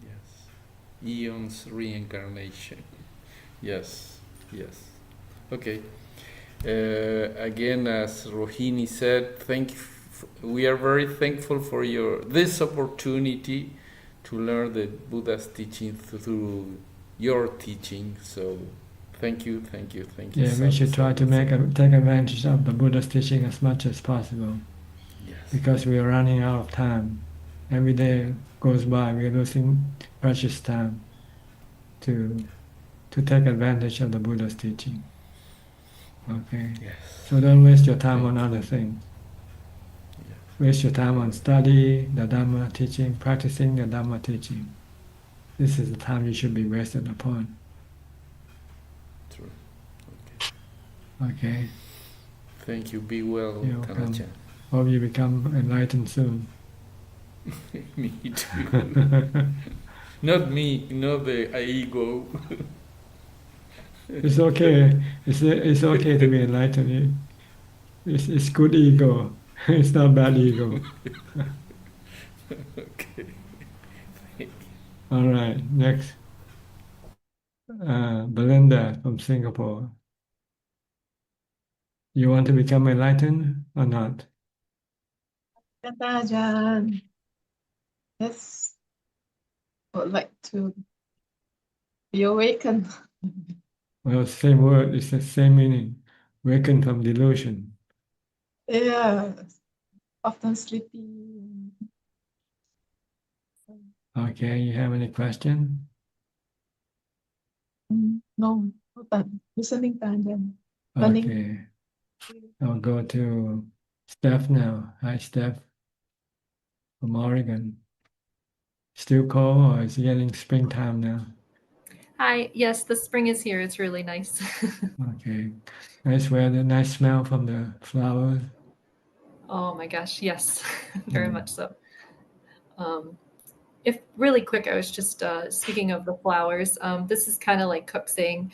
Yes. Eons reincarnation. Yes. Okay. Again, as Rohini said, we are very thankful for this opportunity to learn the Buddha's teaching through your teaching. So thank you. Yeah, we should try to take advantage of the Buddha's teaching as much as possible. Yes. Because we are running out of time. Every day goes by, we are losing precious time to take advantage of the Buddha's teaching. Okay. Yes. So don't waste your time on other things. Yes. Waste your time on study the Dhamma teaching, practicing the Dhamma teaching. This is the time you should be wasted upon. True. Okay. Thank you. Be well, Tanajan. Hope you become enlightened soon. Me too. Not me, not the ego. It's okay. It's okay to be enlightened. It's good ego. It's not bad ego. Okay. All right. Next, Belinda from Singapore. You want to become enlightened or not? Ajaan. Yes, I would like to be awakened. Well, same word, it's the same meaning. Awaken from delusion. Yeah, often sleepy. Okay, you have any question? No, but listening to Ajaan. Okay. I'll go to Steph now. Hi, Steph from Oregon. Still cold, or is it getting springtime now? Hi, yes, the spring is here. It's really nice. Okay. Nice weather, nice smell from the flowers. Oh my gosh, yes, very much so. If really quick, I was just speaking of the flowers. This is kind of like Cook saying,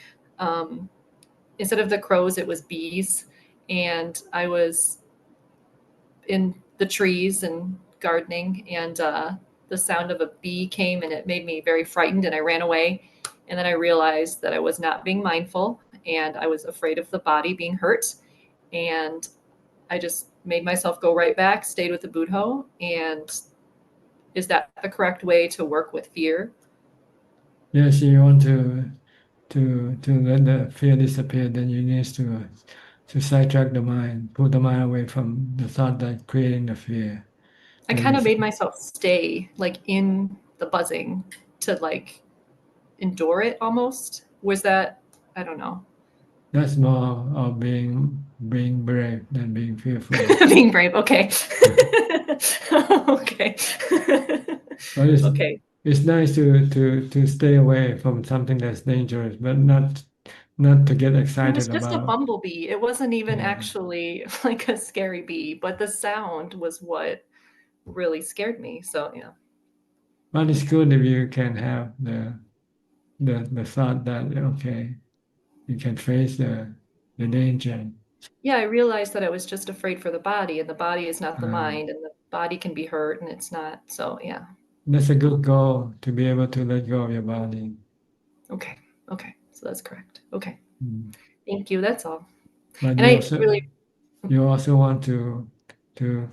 instead of the crows, it was bees. And I was in the trees and gardening, and the sound of a bee came, and it made me very frightened, and I ran away. And then I realized that I was not being mindful, and I was afraid of the body being hurt. And I just made myself go right back, stayed with the Buddho. And is that the correct way to work with fear? Yes, you want to let the fear disappear, then you need to sidetrack the mind, pull the mind away from the thought that creating the fear. I kind of made myself stay like in the buzzing to like endure it almost. Was that, I don't know. That's more of being brave than being fearful. Being brave, okay. Okay. But Okay. it's nice to stay away from something that's dangerous, but not to get It was excited just a about. bumblebee. It wasn't even Yeah. actually like a scary bee, but the sound was what really scared me. So yeah. But it's good if you can have the thought that okay, you can face the danger. Yeah, I realized that I was just afraid for the body, and the body is not the mind, and the body can be hurt, and it's not. So yeah. That's a good goal, to be able to let go of your body. Okay. Okay. So that's correct. Okay. Mm. Thank you. That's all. But And you also want to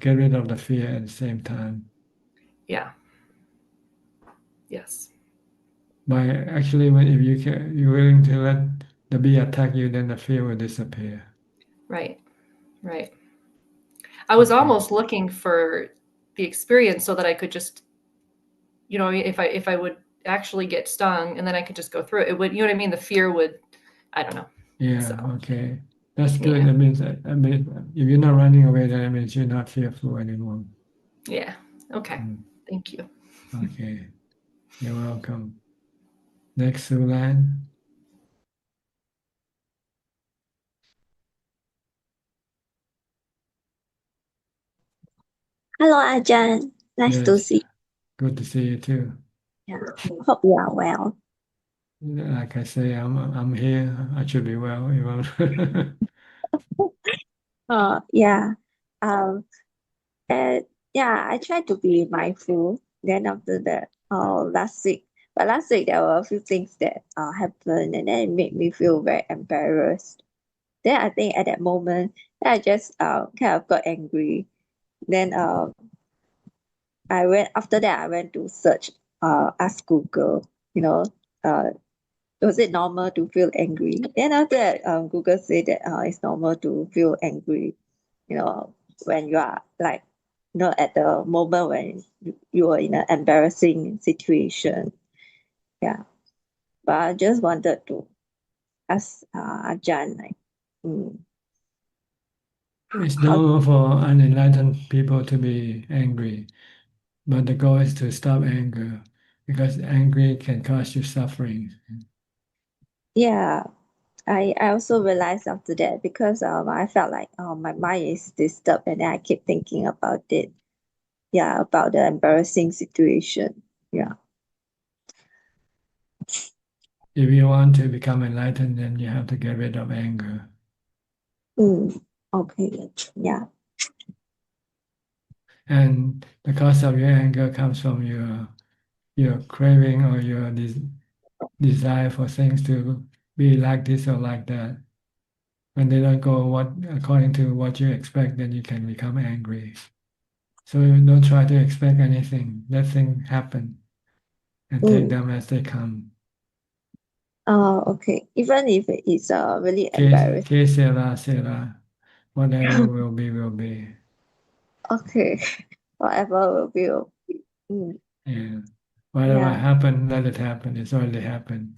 get rid of the fear at the same time. Yeah. Yes. By actually, if you're willing to let the bee attack you, then the fear will disappear. Right. Right. I was almost looking for the experience so that I could just, if I would actually get stung and then I could just go through it, it would, you know what I mean? The fear would, I don't know. Yeah. Okay. That's good. That means if you're not running away, then it means you're not fearful anymore. Yeah. Okay. Thank you. Okay. You're welcome. Next, Sulan. Hello, Ajahn. Nice to see you. Good to see you too. Yeah. Hope you are well. Like I say, I'm here. I should be well. Yeah. Um, and yeah, I try to be mindful. Then after that, last week, but last week there were a few things that happened, and then it made me feel very embarrassed. Then I think at that moment, I just kind of got angry. Then after that I went to search, ask Google, was it normal to feel angry? Then after that, Google said that it's normal to feel angry, when you are like, at the moment when you are in an embarrassing situation. Yeah. But I just wanted to ask Ajahn, like, It's normal for unenlightened people to be angry, but the goal is to stop anger, because angry can cause you suffering. yeah, I also realized after that, because I felt like my mind is disturbed, and then I keep thinking about it. Yeah, about the embarrassing situation. Yeah. If you want to become enlightened, then you have to get rid of anger. Okay. Yeah. And the cause of your anger comes from your craving or your desire for things to be like this or like that. When they don't go according to what you expect, then you can become angry. So don't try to expect anything. Let things happen and take them as they come. Okay. Even if it's really Que embarrassing. sera, whatever will be, will be. Okay. Whatever will be. Will be. Yeah. Whatever Yeah. happened, let it happen. It's already happened.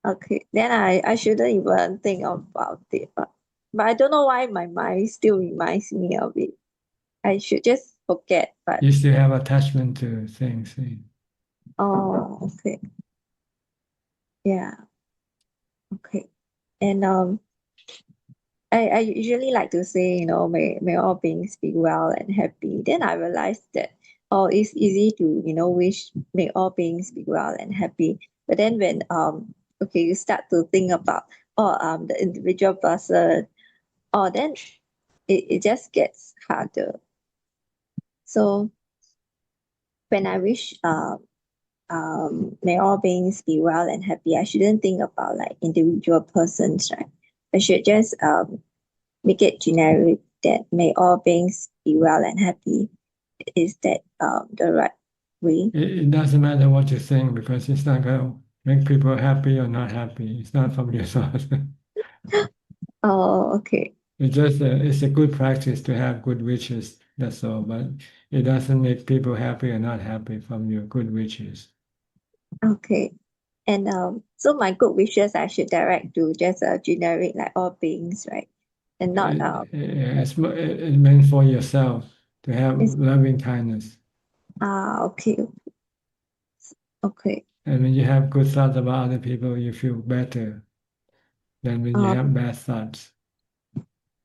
Okay. Then I shouldn't even think about it. But I don't know why my mind still reminds me of it. I should just forget. But You still have attachment to things. oh, okay. Yeah. Okay. And I usually like to say, may all beings be well and happy. Then I realized that it's easy to, wish may all beings be well and happy. But then when you start to think about the individual person, then it just gets harder. So when I wish may all beings be well and happy, I shouldn't think about like individual persons, right? I should just make it generic, that may all beings be well and happy. Is that the right way? It doesn't matter what you think, because it's not going to make people happy or not happy. It's not from your thoughts. Oh, okay. It's a good practice to have good wishes. That's all. But it doesn't make people happy or not happy from your good wishes. Okay. And so my good wishes I should direct to just a generic like all beings, right? And not It's meant for yourself to have loving kindness. okay. Okay. And when you have good thoughts about other people, you feel better than when you have bad thoughts.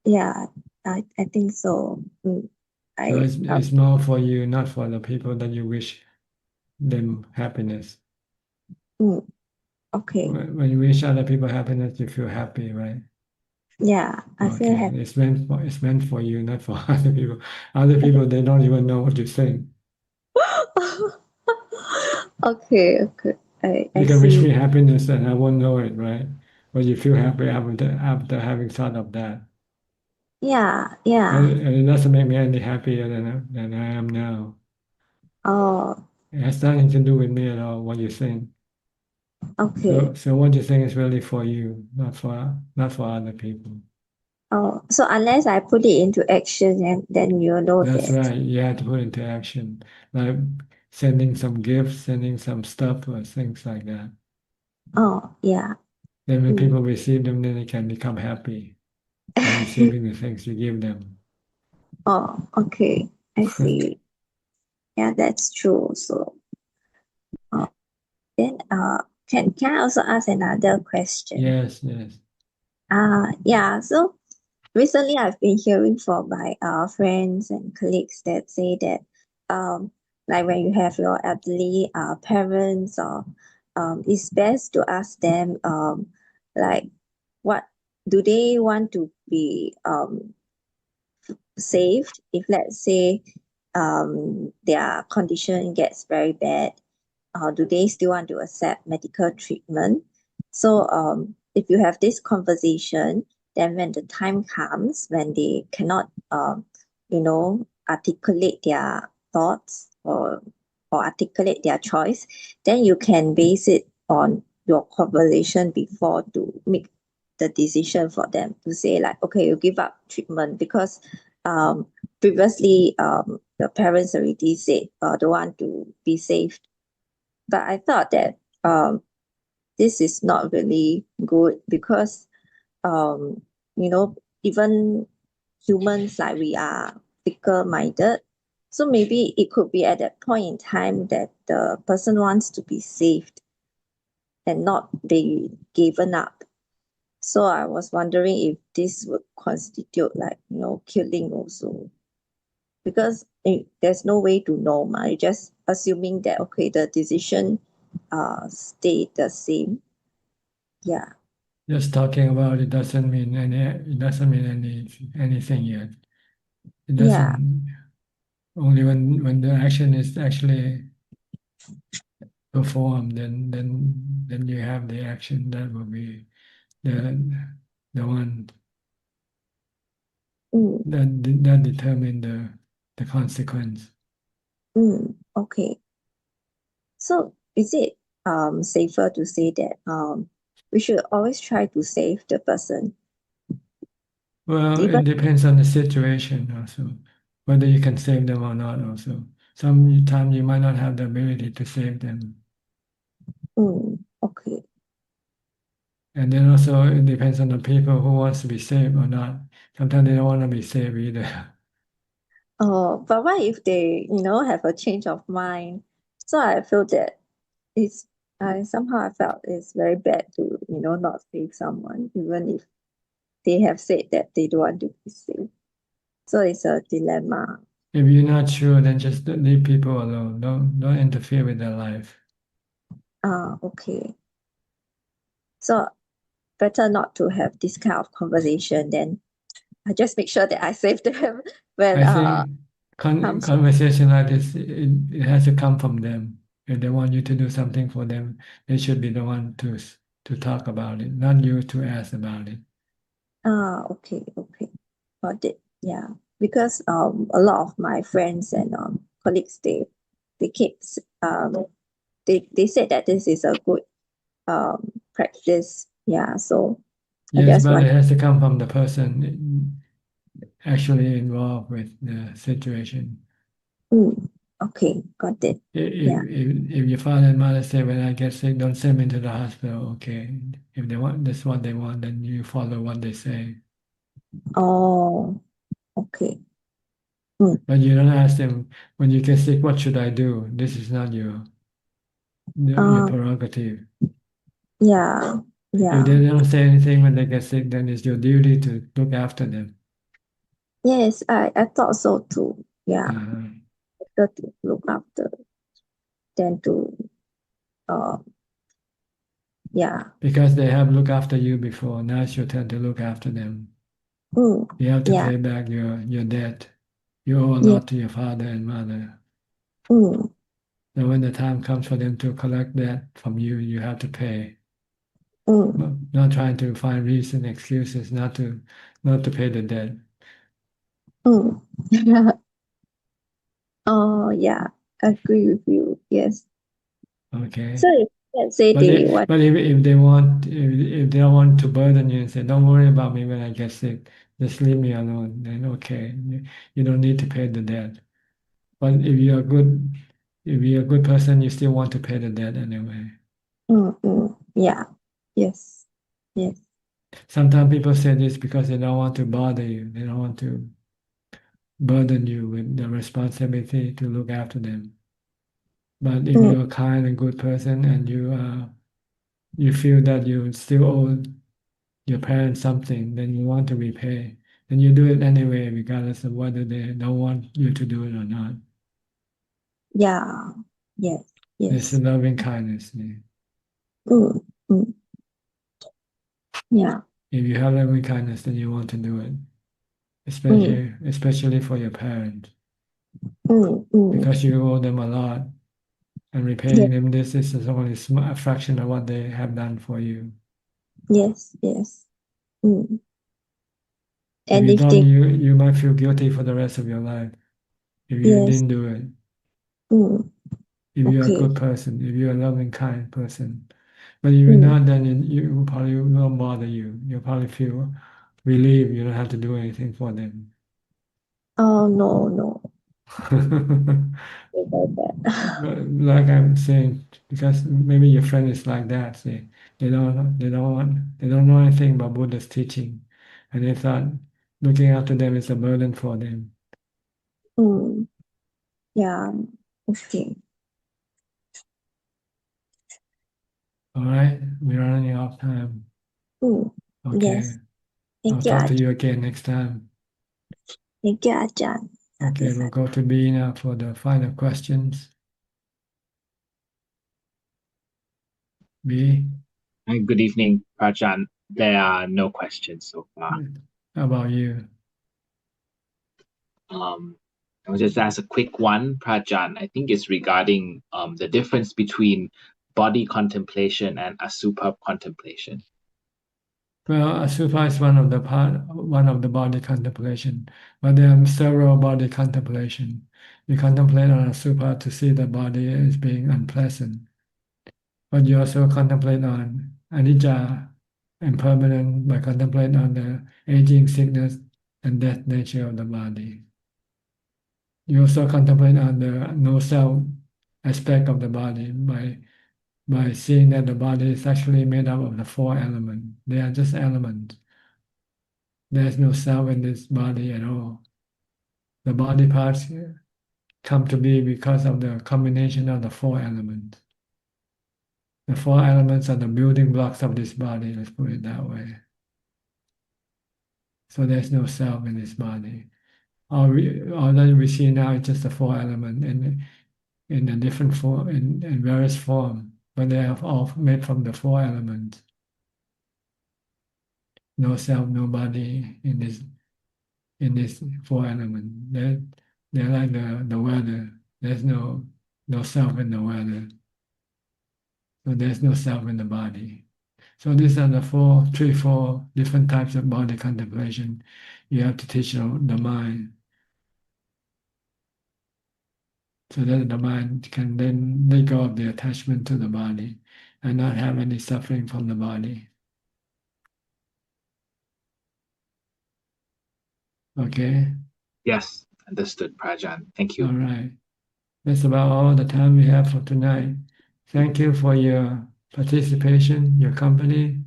Yeah, I think so. So it's more for you, not for the people that you wish them happiness. Okay. When you wish other people happiness, you feel happy, right? Yeah, I feel happy. It's meant for you, not for other people. Other people, they don't even know what you think. Okay. You can wish me happiness and I won't know it, right? But you feel happy after having thought of that. Yeah. And it doesn't make me any happier than I am now. Oh. It has nothing to do with me at all, what you think. Okay. So what you think is really for you, not for other people. Oh, so unless I put it into action, and then you'll know That's that. right. You have to put into action, like sending some gifts, sending some stuff, or things like that. Oh, yeah. Then when people receive them, then they can become happy from receiving the things you give them. Oh, okay. I see. Yeah, that's true. So, then can I also ask another question? Yes. Yeah. So recently, I've been hearing from my friends and colleagues that say that like when you have your elderly parents, or it's best to ask them like what do they want to be saved if, let's say, their condition gets very bad. Do they still want to accept medical treatment? So if you have this conversation, then when the time comes when they cannot articulate their thoughts, or articulate their choice, then you can base it on your conversation before to make the decision for them, to say like, okay, you give up treatment because previously the parents already said don't want to be saved. But I thought that this is not really good because um, even humans, like, we are fickle minded. So maybe it could be at that point in time that the person wants to be saved and not be given up. So I was wondering if this would constitute like, killing also. Because there's no way to know, you're just assuming that, okay, the decision stayed the same. Yeah. Just talking about it doesn't mean anything yet. It doesn't. Only when the action is actually performed, then you have the action that will be the one that determine the consequence. Okay. So is it safer to say that we should always try to save the person? Well, it depends on the situation also, whether you can save them or not also. Sometimes you might not have the ability to save them. Okay. And then also it depends on the people who wants to be saved or not. Sometimes they don't want to be saved either. Oh, but what if they, have a change of mind? So I feel that I felt it's very bad to, not save someone, even if they have said that they don't want to be saved. So it's a dilemma. If you're not sure, then just leave people alone. Don't interfere with their life. Okay. So better not to have this kind of conversation. Then I just make sure that I save them when I think conversation like this, it has to come from them. If they want you to do something for them, they should be the one to talk about it, not you to ask about it. Okay. Got it. Yeah. Because a lot of my friends and colleagues, they keep they said that this is a good practice. Yeah. So Yes, but it has to come from the person actually involved with the situation. Okay, got it. Yeah. If your father and mother say, when I get sick, don't send me to the hospital, okay. If they want, that's what they want, then you follow what they say. Oh, okay. But you don't ask them, when you get sick, what should I do? This is not your prerogative. Yeah, yeah. If they don't say anything when they get sick, then it's your duty to look after them. Yes, I thought so too. Yeah. Better to look after than to yeah. Because they have looked after you before, now it's your turn to look after them. You have to Yeah. pay back your debt. You owe a Yeah. lot to your father and mother. Mm. So when the time comes for them to collect that from you, you have to pay. Not trying to find reason, excuses not to pay the debt. Oh yeah, agree with you. Yes. Okay. So if let's say But they if, want, but if they want if they don't want to burden you and say, don't worry about me when I get sick, just leave me alone, then okay, you don't need to pay the debt. But if you're a good person, you still want to pay the debt anyway. yeah, yes, yes. Sometimes people say this because they don't want to bother you. They don't want to burden you with the responsibility to look after them. But if you're a kind and good person and you feel that you still owe your parents something, then you want to repay, then you do it anyway, regardless of whether they don't want you to do it or not. Yeah, yes, It's yes. a loving kindness. Yeah. If you have loving kindness, then you want to do it, especially for your parents, because you owe them a lot, and repaying them this is only a fraction of what they have done for you. Yes, yes. If And you if don't, they you might feel guilty for the rest of your life if you didn't do it. If you're a good person, if you're a loving, kind person. But if you're not, then you probably won't bother you. You'll probably feel relieved you don't have to do anything for them. Oh no. Like I'm saying, because maybe your friend is like that. See, they don't know anything about Buddha's teaching, and they thought looking after them is a burden for them. Yeah. Okay. All right, we're running out of time. Okay, Yes. I'll Thank you, talk to you again next time. Thank you, Ajahn. Okay, we'll go to B now for the final questions. B. Hi, good evening, Ajahn. There are no questions so far. How about you? I'll just ask a quick one, Prajan. I think it's regarding the difference between body contemplation and asubha contemplation. Well, asubha is one of the body contemplation, but there are several body contemplation. You contemplate on asubha to see the body as being unpleasant, but you also contemplate on anicca, impermanent, by contemplating on the aging, sickness, and death nature of the body. You also contemplate on the no self aspect of the body by seeing that the body is actually made up of the four elements. They are just elements. There's no self in this body at all. The body parts come to be because of the combination of the four elements. The four elements are the building blocks of this body, let's put it that way. So there's no self in this body. All that we see now is just the four elements in a different form, in various form, but they are all made from the four elements. No self, no body in this four elements. They're like the weather. There's no self in the weather. So there's no self in the body. So these are the four different types of body contemplation you have to teach the mind, so that the mind can then let go of the attachment to the body and not have any suffering from the body. Okay? Yes, understood, Prajan. Thank you. All right. That's about all the time we have for tonight. Thank you for your participation, your company.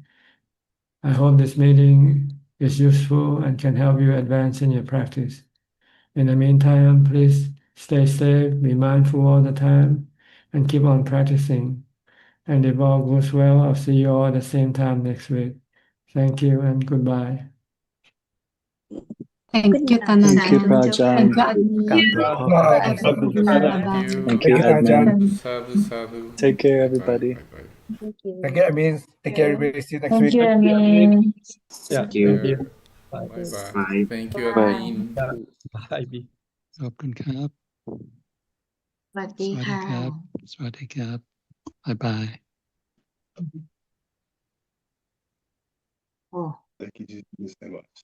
I hope this meeting is useful and can help you advance in your practice. In the meantime, please stay safe, be mindful all the time, and keep on practicing. And if all goes well, I'll see you all at the same time next week. Thank you and goodbye. Thank you, Thank you, Tanajan. Prajan. Thank you, Admin. Thank you, admin. Sadhu, sadhu. Take care, Bye-bye, everybody. bye-bye. Take care, Amin. Take care, everybody. See you next Thank week. you, Amin. Yeah, Thank you. thank you. Bye. Bye-bye. Bye. Thank you, Bye. admin. Yeah. Bye, B. ขอบคุณครับ สวัสดีค่ะ สวัสดีครับ บ๊ายบาย โอ้ Daqui de 2 negócios.